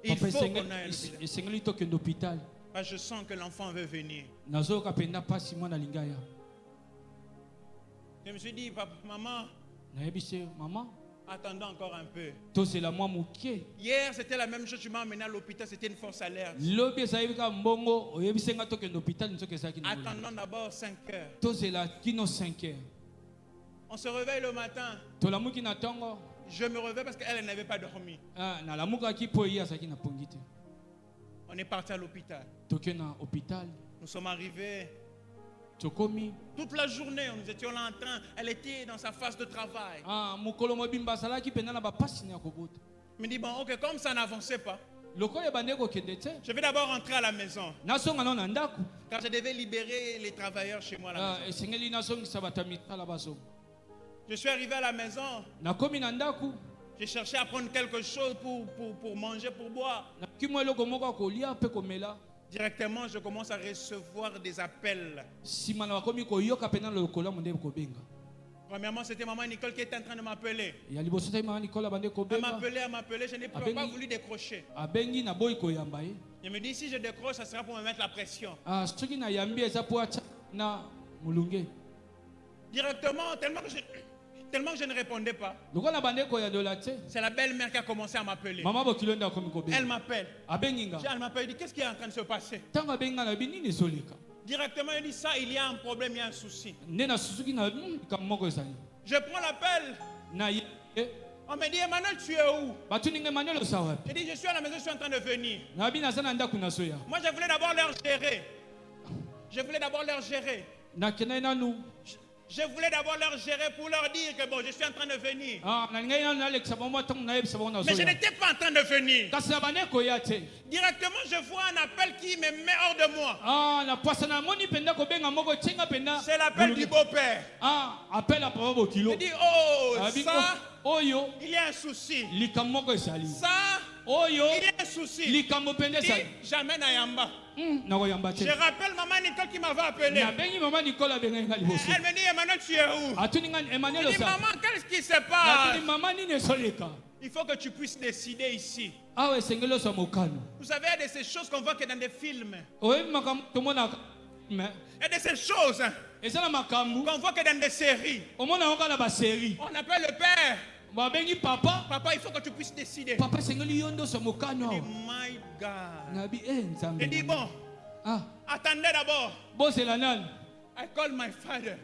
Il papa faut qu'on aille à l'hôpital. esengeli tokende hôpital Parce que je sens que l'enfant veut venir. nazoyoka mpenza mpasi mwana alinga ya Je me suis dit, papa, maman, nayebisi mama attendons encore un peu. tozela mwa moke Hier, c'était la même chose. Tu m'as emmené à l'hôpital, c'était une fausse alerte. lobi ezalaki kaka mbongo oyebisi nga tokende hôpital nzoki ezalaki na Attendons d'abord 5 heures. tozela kino 5 heures On se réveille le matin. tolamuki na ntongo Je me réveille parce qu'elle n'avait pas dormi. nalamukaki mpo ye azalaki na pongi te On est parti à l'hôpital. toke na hôpital Nous sommes arrivés. tokomi Toute la journée, nous étions là en train. Elle était dans sa phase de travail. mokolo mobimba azalaki mpenza na bapasi na ya kobota Je me dis, bon, ok, comme ça n'avançait pas, lokola ebande kokende te je vais d'abord rentrer à la maison. nasonga nao na ndako Car je devais libérer les travailleurs chez moi à la maison. esengeli nasongisa bato ya misala bazonga Je suis arrivé à la maison. nakomi na ndako J'ai cherché à prendre quelque chose pour manger, pour boire. nakoki mwa eloko moko ya kolia mpe komela Directement, je commence à recevoir des appels. nsima na bakomi koyoka mpenza lokolo ya mondele kobenga Premièrement, c'était maman Nicole qui était en train de m'appeler. ya liboso tali mama nikola bande Elle kobenga m'appelait, je n'ai pas voulu décrocher. abengi na boyi koyamba ye Je me dis, si je décroche, ça sera pour me mettre la pression. soki nayambi eza po atya na molunge Directement, tellement que je ne répondais pas. lokola bande koyandola te C'est la belle-mère qui a commencé à m'appeler. mama bokilo nde akomi Elle kobenga m'appelle. abengi nga Elle m'appelle, elle dit, qu'est-ce qui est en train de se passer? ntango abengi nga na bi nini ezoleka Directement, elle dit, ça, il y a un problème, il y a un souci. nde nasusuki na likambo moko ezali Je prends l'appel. na ye On me dit, Emmanuel, tu es où? batuni nga emmanuel oza wapi Je dis, je suis à la maison, je suis en train de venir. na bi naza na ndako nazoya Moi, je voulais d'abord leur gérer. Je voulais d'abord leur gérer. nakendai nanu Je voulais d'abord leur gérer pour leur dire que bon, je suis en train de venir. nalingai nanu nalekisa bango ntango nayebisa bango Mais je nazoya n'étais pas en train de venir. kasi na bande koya te Directement, je vois un appel qui me met hors de moi. na pwasa namoni mpenza kobenga moko tienga mpenza C'est l'appel du beau-père. appel ya papa bokilo Je dis, oh, Abi ça, oyo il y a un souci. likambo moko ezali Ça, oyo il y a un souci. likambo mpenza ezali Dis, j'amène à Yamba. nakoyamba te Je rappelle maman Nicole qui m'avait appelé. nabengi mama nikolo abengai nga liboso Elle me dit, Emmanuel, tu es où? atuni nga emmanuel Je dis, oza maman, qu'est-ce qui se passe? natuni mama nini ezoleka Il faut que tu puisses décider ici. awa esengeli ozwa mokano Vous savez, il y a de ces choses qu'on voit que dans des films. oyebi makambo tomonaka Il y a de ces choses hein, eza na makambo qu'on voit que dans des séries. omona yango kaka na basérie On appelle le père. babengi papa Papa, il faut que tu puisses décider. papa esengeli yo nde ozwa mokano Je awa dis, my God. nabi nzambe Je dis, bon, attendez d'abord. bozela nani I call my father.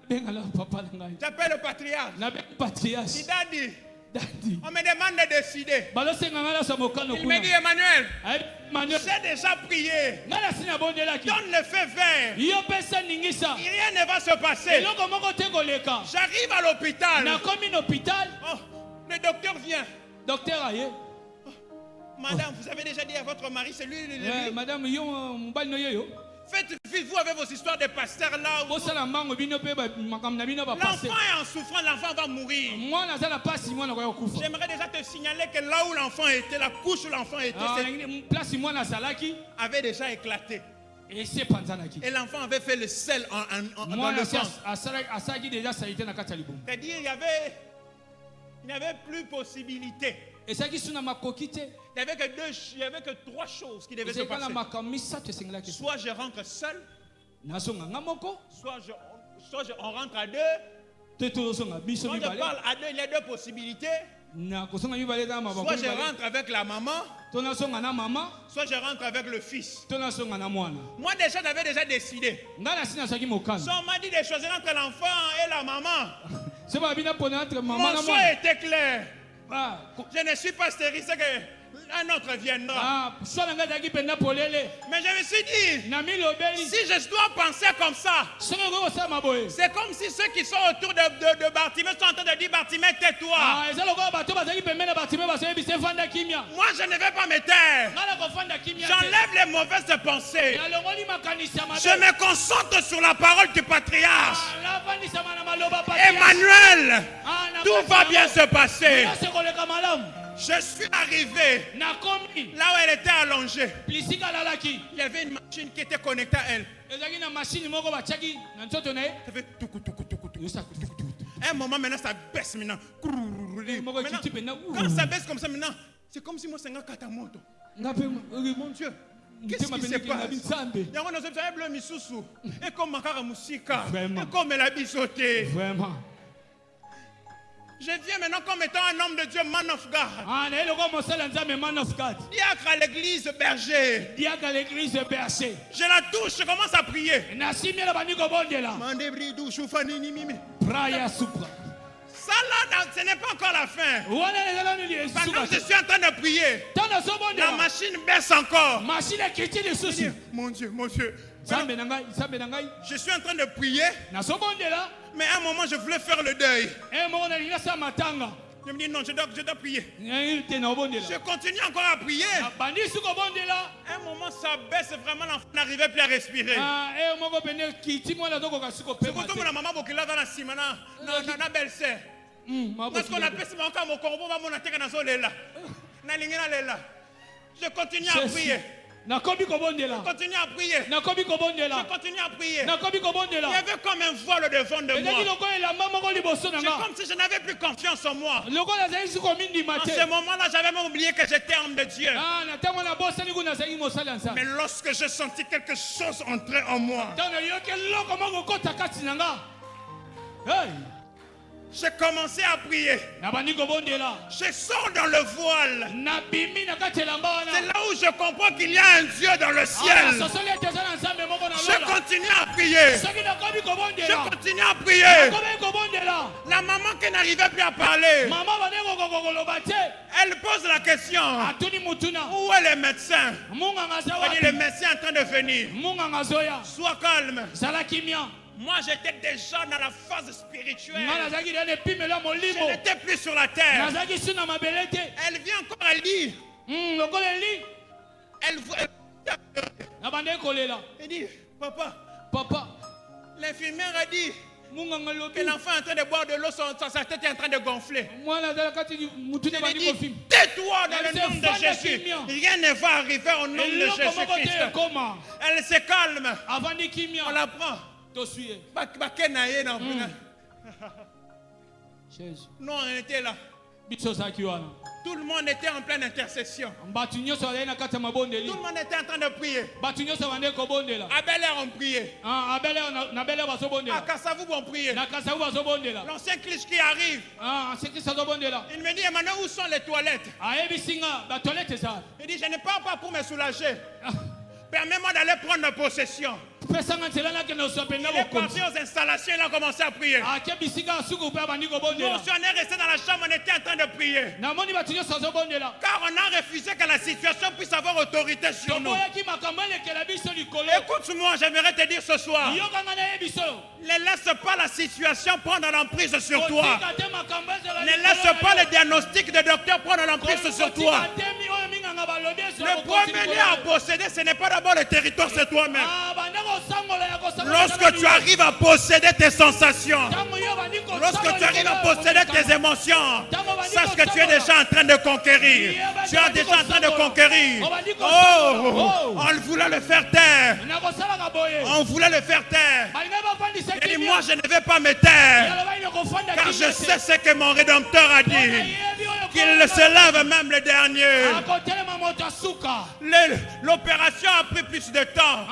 bengala papa na ngai J'appelle le patriarche. nabengi Je dis, patrias daddy, dadi on me demande de décider. balosenga ngai nazwa mokano Il me dit, Emmanuel, manuel j'ai déjà prié. ngai nasi nabondelaki Donne le feu vert. yo pesa ningisa Rien ne va se passer. eloko moko te koleka J'arrive à l'hôpital. nakomi na hôpital Oh, le docteur vient. docteur aye Madame, vous avez déjà dit à votre mari, c'est lui. madame yo mobali no yoyo Faites vite, vous avez vos histoires de pasteurs là. bosala mbango bino mpe makambo na bino bapase L'enfant est en souffrance, l'enfant va mourir. mwana aza na pasi mwana koya kokufa J'aimerais déjà te signaler que là où l'enfant était, la couche où l'enfant était, place mwana azalaki avait déjà éclaté. esi epanzanaki Et l'enfant avait fait le sel dans mwana le sang. asalaki deja salite na kati ya libumu C'est-à-dire, il n'y avait plus possibilité. Et ça qui sont ma coquille. Il n'y avait que 3 choses qui devaient se passer. Soit je rentre seul, soit on rentre à 2. Quand je parle à 2, il y a 2 possibilités. Soit je rentre avec la maman, soit je rentre avec le fils. Moi déjà, j'avais déjà décidé. Si on m'a dit de choisir entre l'enfant et la maman, mon choix était clair. Je ne suis pas stérile, c'est qu'un autre viendra. Mais je me suis dit, si je dois penser comme ça, c'est comme si ceux qui sont autour de Bartimée sont en train de dire, Bartimée, tais-toi. Moi, je ne vais pas me taire. J'enlève les mauvaises pensées. Je me concentre sur la parole du patriarche. Emmanuel, tout va bien se passer. Je suis arrivé là où elle était allongée. Il y avait une machine qui était connectée à elle. Un moment maintenant ça baisse maintenant. Quand ça baisse comme ça maintenant, c'est comme si moi c'est un katamoto. Mon Dieu. Qu'est-ce qui se passe? Il y a un bleu misusu. Et comme makara musika. Et comme elle a bisoté. Vraiment. Je viens maintenant comme étant un homme de Dieu, man of God. Diacre à l'église berger. Je la touche, je commence à prier. Ça là, ce n'est pas encore la fin. Pendant que je suis en train de prier, la machine baisse encore. Mon Dieu, mon Dieu. Je suis en train de prier. Mais à un moment, je voulais faire le deuil. Je me dis non, je dois prier. Je continue encore à prier. À un moment, ça baisse vraiment, l'enfant n'arrivait plus à respirer. C'est pourquoi la maman Bokila dans la simana, na belle-sœur. Parce qu'on appelle ça encore mon corbeau, mon attaque dans la je continue à prier. Je continue à prier. Je continue à prier. Il y avait comme un voile devant de moi. C'est comme si je n'avais plus confiance en moi. En ce moment-là, j'avais même oublié que j'étais homme de Dieu. Mais lorsque j'ai senti quelque chose entrer en moi, j'ai commencé à prier. Je sors dans le voile. C'est là où je comprends qu'il y a un Dieu dans le ciel. Je continue à prier. Je continue à prier. La maman qui n'arrivait plus à parler, elle pose la question, où est le médecin? Le médecin est en train de venir. Sois calme. Moi, j'étais déjà dans la phase spirituelle. Je n'étais plus sur la terre. Elle vient encore, elle dit. Elle dit, papa, l'infirmière a dit que l'enfant est en train de boire de l'eau, sa tête est en train de gonfler. Elle dit, tais-toi dans le nom de Jésus. Rien ne va arriver au nom de Jésus-Christ. Elle se calme. On la prend. Non, on était là. Tout le monde était en pleine intercession. Tout le monde était en train de prier. À Bel Air, on priait. À Kassavou, on priait. L'ancien Christ qui arrive, il me dit, Emmanuel, où sont les toilettes? Il dit, je ne pars pas pour me soulager. Permets-moi d'aller prendre possession. Il est parti aux installations, il a commencé à prier. Nous, on est resté dans la chambre, on était en train de prier. Car on a refusé que la situation puisse avoir autorité sur nous. Écoute-moi, j'aimerais te dire ce soir. Ne laisse pas la situation prendre l'emprise sur toi. Ne laisse pas le diagnostic de docteur prendre l'emprise sur toi. Le premier lieu à posséder, ce n'est pas d'abord le territoire, c'est toi-même. Lorsque tu arrives à posséder tes sensations, lorsque tu arrives à posséder tes émotions, sache que tu es déjà en train de conquérir. Tu es déjà en train de conquérir. Oh, on voulait le faire taire. On voulait le faire taire. Il dit, moi je ne vais pas me taire, car je sais ce que mon Rédempteur a dit. Qui Il se lave même le dernier. L'opération a pris plus de temps.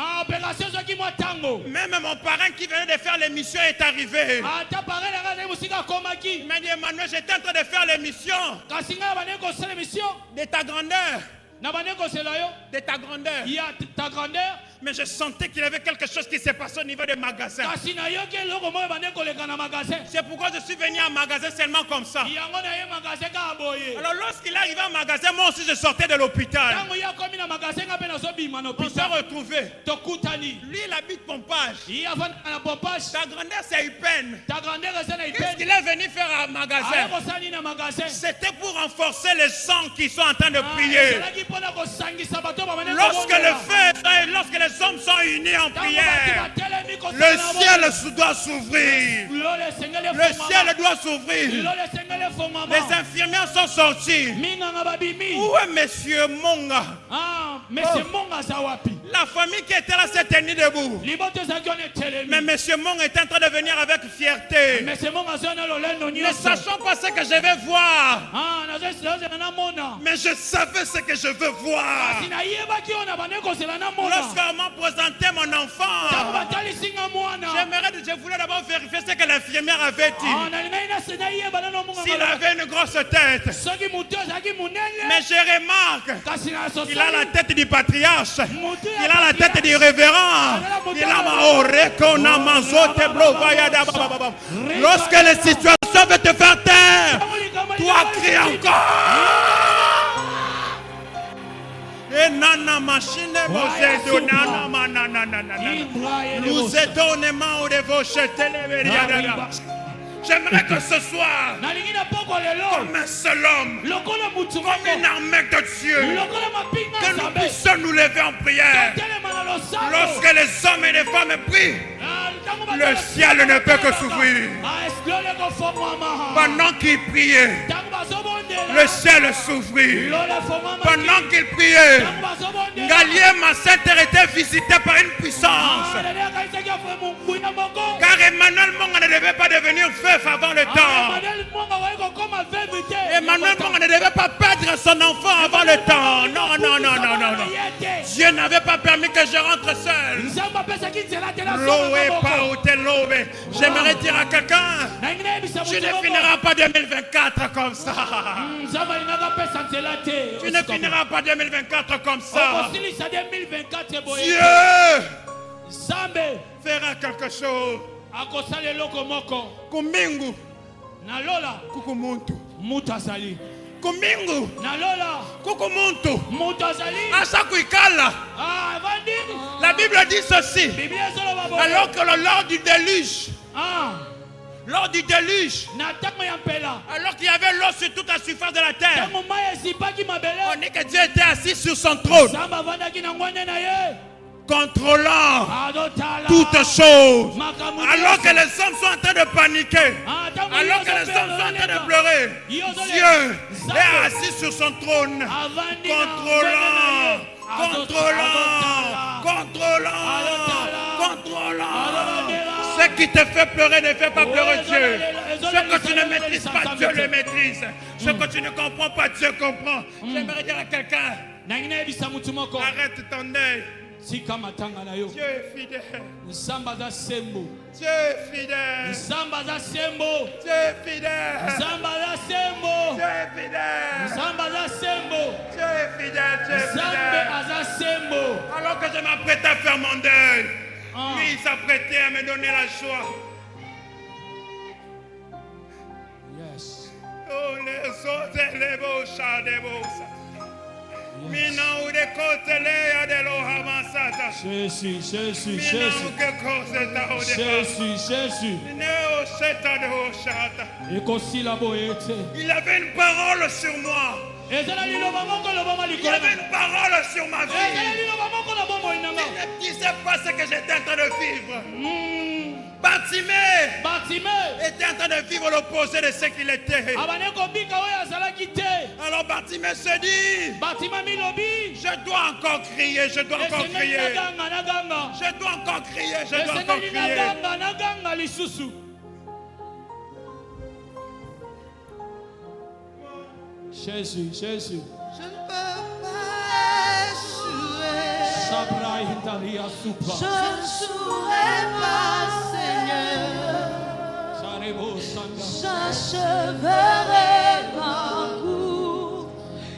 Même mon parrain qui venait de faire l'émission est arrivé. Il m'a dit, Emmanuel, j'étais en train de faire l'émission. De ta grandeur. De ta grandeur. Mais je sentais qu'il y avait quelque chose qui s'est passé au niveau des magasins. C'est pourquoi je suis venu en magasin seulement comme ça. Alors lorsqu'il est arrivé en magasin, moi aussi je sortais de l'hôpital. On s'est retrouvés. Lui il habite Pompage. Ta grandeur c'est Upen. Qu'est-ce qu'il est venu faire en magasin? C'était pour renforcer les sangs qui sont en train de prier. Lorsque les hommes sont unis en prière, le ciel doit s'ouvrir. Le ciel doit s'ouvrir. Les infirmières sont sorties. Où est Monsieur Monga? La famille qui était là s'est tenue debout. Mais Monsieur Monga est en train de venir avec fierté. Ne sachant pas ce que je vais voir. Mais je savais ce que je veux voir. Lorsqu'on m'a présenté mon enfant, je voulais d'abord vérifier ce que l'infirmière avait dit. S'il avait une grosse tête. Mais je remarque qu'il a la tête du patriarche. Il a la tête du révérend. Il a lorsque les situations veulent te faire taire, toi crie encore. Et nana machine nous étonnons de vos j'aimerais que ce soir, comme un seul homme, comme une armée de Dieu, que nous puissions nous lever en prière. Lorsque les hommes et les femmes prient, le ciel ne peut que s'ouvrir. Pendant qu'ils priaient, le ciel s'ouvrit. Pendant qu'ils priaient, Galier Masseter était visité par une puissance. Car Emmanuel Monga ne devait pas devenir veuf avant le temps. Emmanuel Monga ne devait pas perdre son enfant avant le temps. Non. Dieu n'avait pas permis que je rentre seul. J'aimerais dire à quelqu'un, tu ne finiras pas 2024 comme ça. Tu ne finiras pas 2024 comme ça. Dieu fera quelque chose. Kumingu nalola kukumuntu mutu azali kumingu nalola kukumuntu mutu azali asa kuikala. La Bible dit ceci. Alors que lors du déluge, lors du déluge, alors qu'il y avait l'eau sur toute la surface de la terre, on dit que Dieu était assis sur son trône, contrôlant toutes choses. Alors que les hommes sont en train de paniquer, alors que les hommes sont en train de pleurer, Dieu est assis sur son trône, contrôlant. Ce qui te fait pleurer ne fait pas pleurer Dieu. Ce que tu ne maîtrises pas, Dieu le maîtrise. Ce que tu ne comprends pas, Dieu comprend. J'aimerais dire à quelqu'un, arrête ton œil. Dieu est fidèle. Dieu est fidèle. Dieu est fidèle. Alors que je m'apprêtais à faire mon deuil, lui il s'apprêtait à me donner la joie. Yes. Oh les autres les beaux chats des beaux. Jésus. Il avait une parole sur moi. Il avait une parole sur ma vie. Il ne disait pas ce que j'étais en train de vivre. Bartimée était en train de vivre l'opposé de ce qu'il était. Alors Bartimée se dit, je dois encore crier, je dois encore crier. Je dois encore crier, je dois encore crier. Jésus, Jésus. Je ne peux pas échouer. Sabra Italia Supra. Je ne saurais pas, Seigneur. Sarebo Sanga. J'achèverai ma cour.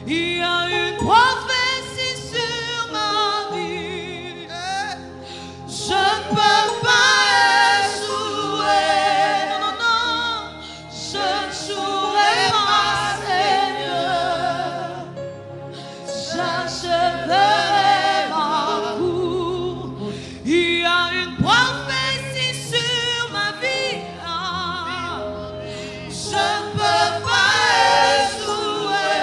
Il y a une prophétie sur ma vie. Je ne peux pas échouer. Non, non, non. Je ne jouerai pas, Seigneur. J'achèverai ma cour. Il y a une prophétie sur ma vie. Je ne peux pas échouer.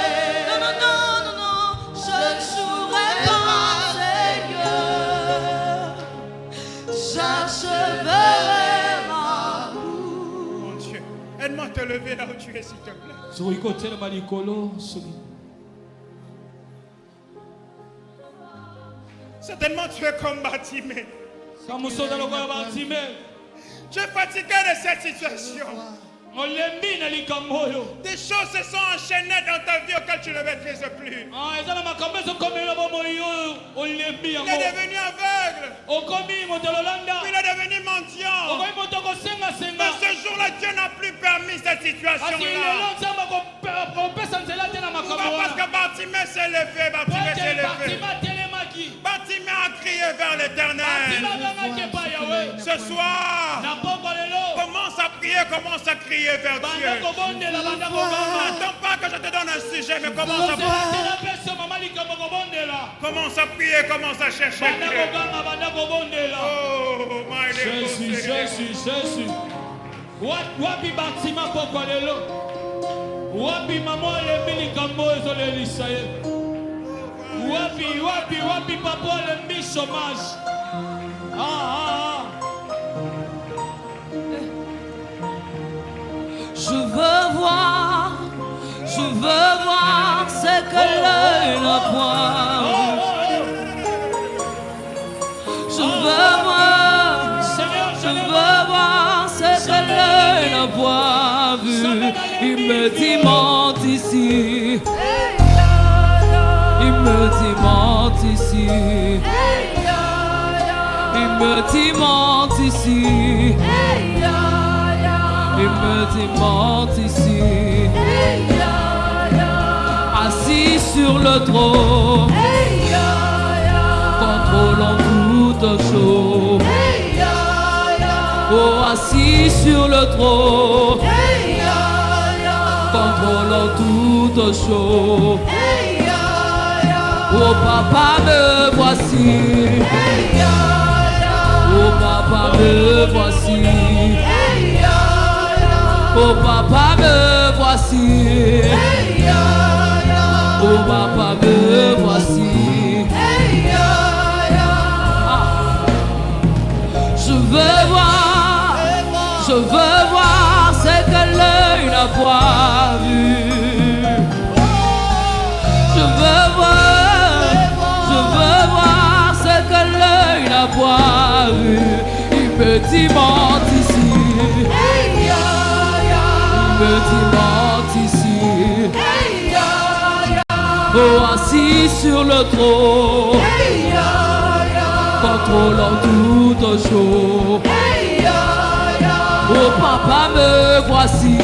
Non, non, non, non, non. Je ne jouerai pas, Seigneur. J'achèverai ma cour. Mon Dieu, aide-moi à te lever là où tu es, s'il te plaît. Zoikotel Malikolo, Sogi. Certainement, tu es comme Bartimée. Samusoda Lokola Bartime. Tu es fatigué de cette situation. Olembi na likamboyo. Des choses se sont enchaînées dans ta vie auxquelles tu ne maîtrises plus. Ah, ezala makambo so komela bomoyo olembi Il yango. est devenu aveugle. Okomi motololanda. Il est devenu mendiant. Okomi motoko senga senga. Mais ce jour-là, Dieu n'a plus permis cette Asi situation-là. lelo nzamba kopesa nzela te na makambo Pourquoi? Parce wana. que Bartimée s'est levé. Bartimée s'est levé. Batima telemaki. Bartimée a crié vers l'Éternel. Batima gangaki pa yawe. Ce soir, Na poko lelo. commence à prier, commence à crier vers Banda Dieu. kobondela banda kobanga. N'attends pas que je te donne un sujet, mais commence à prier. Kozela pesa mama likambo kobondela. Commence à prier, commence à chercher Banda Dieu. koganga banda kobondela. Oh, my Jésus, Jésus, Jésus. Wapi Batima poko lelo. Wapi mama olembi likambo ezolelisa ye. Wapi papa olembi chômage. Je veux voir ce que l'œil n'a point vu. Je veux voir ce que l'œil n'a point vu. Il me dit monte ici. Il me dit monte ici. Il me dit monte ici. Il me dit monte ici. Assis sur le trône, contrôlant toutes choses. Oh, assis sur le trône, contrôlant toutes choses. Oh papa, me voici. Oh papa, me voici. Oh papa, me voici. Oh papa, me voici. Je veux voir ce que l'œil n'a pas vu. Je veux voir ce que l'œil n'a pas vu. Il me dit monte ici. Il me dit monte ici. Oh, assis sur le trône, contrôlant toutes choses. Oh papa, me voici.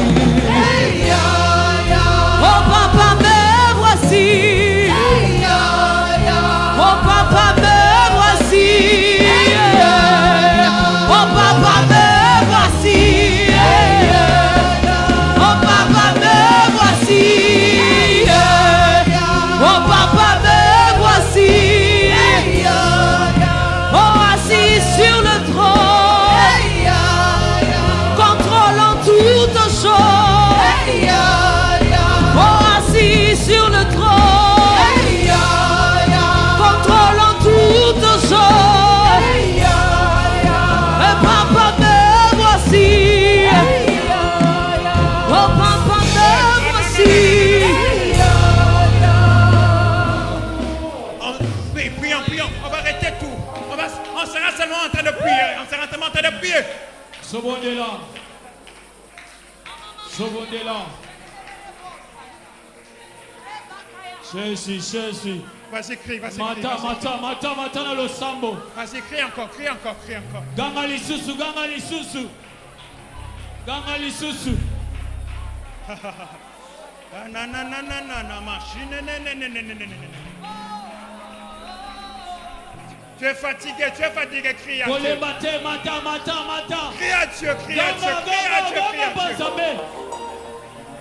Oh papa, me voici. Oh papa, me voici. Oh papa, me voici. Oh papa, me voici. Oh papa, me voici. Oh, assis sur le trône, contrôlant toutes choses. Oh, assis sur le trône, contrôlant toutes choses. Et papa, me voici. Oh papa, me voici. Prions. On va arrêter tout. On sera seulement en train de prier. Sobondela. Jésus. Vas-y, crie, vas-y, crie. Mata na lo sambo. Vas-y, crie encore. Ganga lisusu. Tu es fatigué, crie à Dieu. Mata. Crie à Dieu.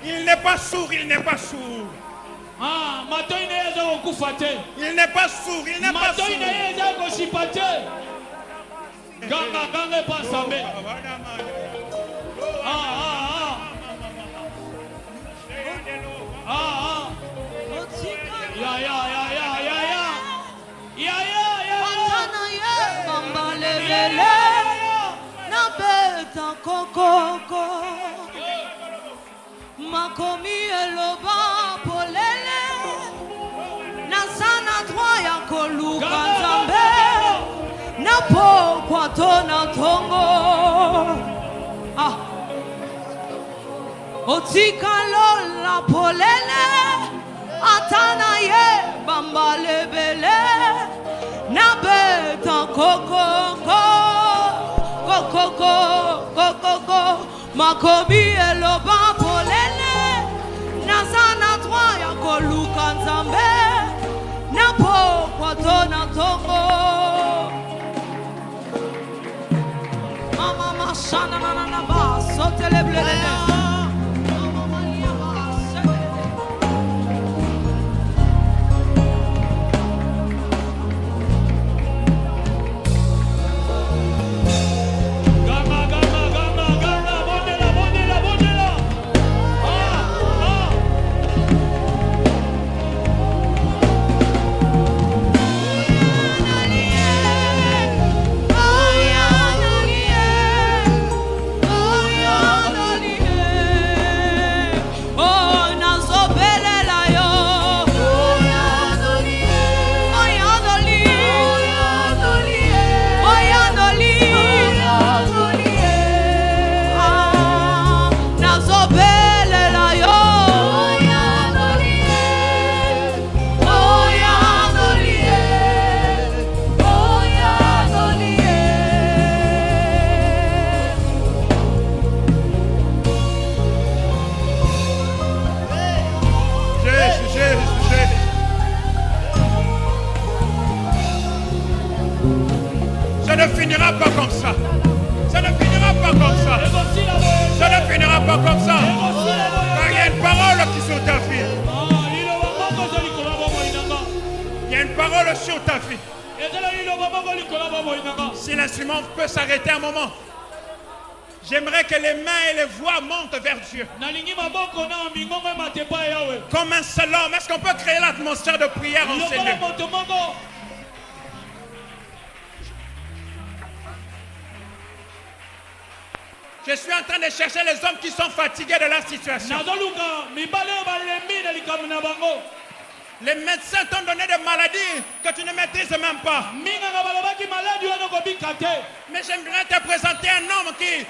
Il n'est pas sourd. Ah, mato inaweza kukufa te. Il n'est pas sourd. Mato inaweza kushipa te. Ganga pasambe. Makomi eloba polele Nasana troya koluka nzambe Napo kwa tona tongo Otika lola polele Atana ye bamba lebele Nabeta koko Makomi eloba polele Nasana troya koluka nzambe Napo kwa tona tongo Mama mashana na ba sotele blele Ça ne finira pas comme ça. Ça ne finira pas comme ça. Ça ne finira pas comme ça. Car il y a une parole qui est sur ta vie. Il y a une parole sur ta vie. Si l'instrument peut s'arrêter un moment, j'aimerais que les mains et les voix montent vers Dieu. Comme un seul homme. Est-ce qu'on peut créer l'atmosphère de prière en ces lieux? Je suis en train de chercher les hommes qui sont fatigués de la situation. Les médecins t'ont donné des maladies que tu ne maîtrises même pas. Mais j'aimerais te présenter un homme qui est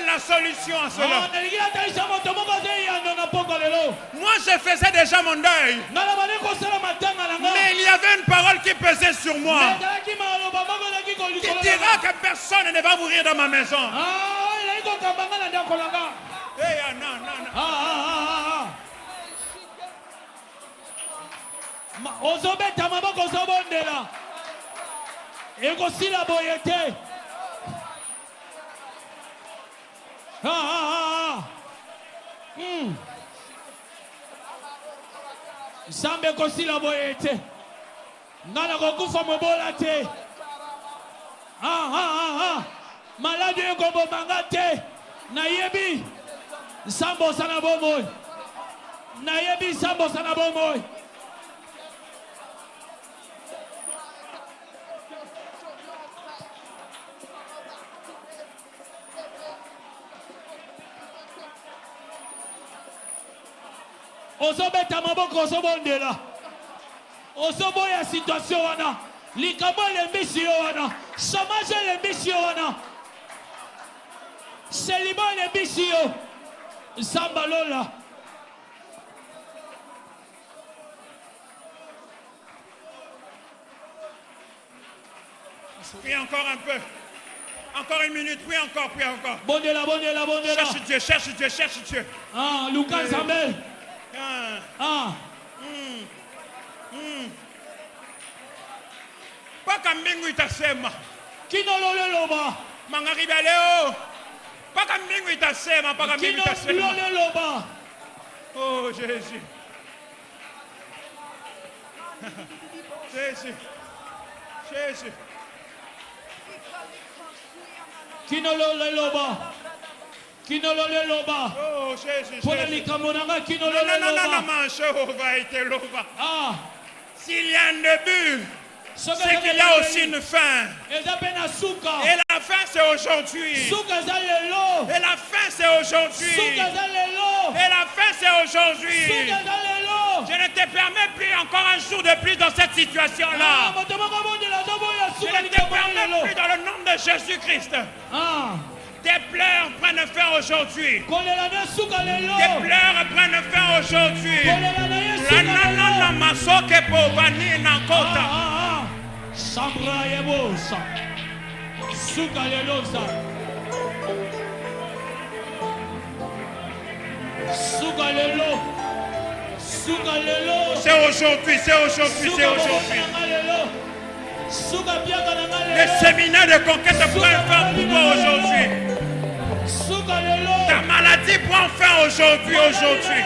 la solution à cela. Moi, je faisais déjà mon deuil. Mais il y avait une parole qui pesait sur moi. Qui dira que personne ne va mourir dans ma maison. Ozobeta maboko ozobondela ekosila boye te. Nzambe ekosila boye te. Nga nakokufa mobola te. Maladi ekobomanga te. Nayebi Nzambe osala bomoi. Nayebi Nzambe osala bomoi. Ozobeta maboko ozobondela. Ozoboya situation wana. Likambo lembisi yo wana. Chômage lembisi yo wana. Célibat lembisi yo. Zambalola. Prie encore un peu. Encore une minute, prie encore, prie encore. Bondela. Cherche Dieu. Ah, Lucas Zambel. Pas comme Mingu itasema. Kino loba. Mangari baleo. Pas comme Mingu itasema, pas comme Mingu itasema. Kino loba. Oh Jésus. Jésus. Kino loba. Oh Jésus. Pona likamonanga kino Non, loba. Ah. S'il y a un début, c'est qu'il y a aussi une fin. Et la fin, c'est aujourd'hui. Et la fin, c'est aujourd'hui. Et la fin, c'est aujourd'hui. Je ne te permets plus encore un jour de plus dans cette situation-là. Je ne te permets plus dans le nom de Jésus-Christ. Tes pleurs prennent fin aujourd'hui. Tes pleurs prennent fin aujourd'hui. La masoke povani nankota. Sambra yebosa. Suka lelosa. Suka lelo. C'est aujourd'hui. Le séminaire de conquête prend fin pour toi aujourd'hui. Ta maladie prend fin aujourd'hui.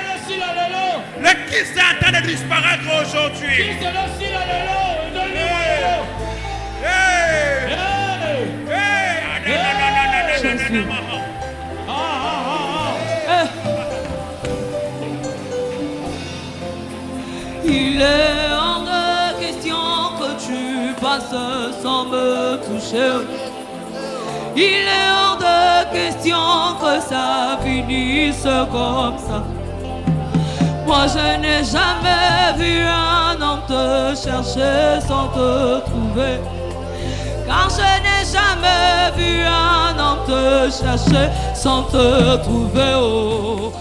Le Christ est en train de disparaître aujourd'hui. Il est hors de question que tu passes sans me toucher. Il est hors de question que ça finisse comme ça. Moi je n'ai jamais vu un homme te chercher sans te trouver. Car je n'ai jamais vu un homme te chercher sans te trouver. Oh.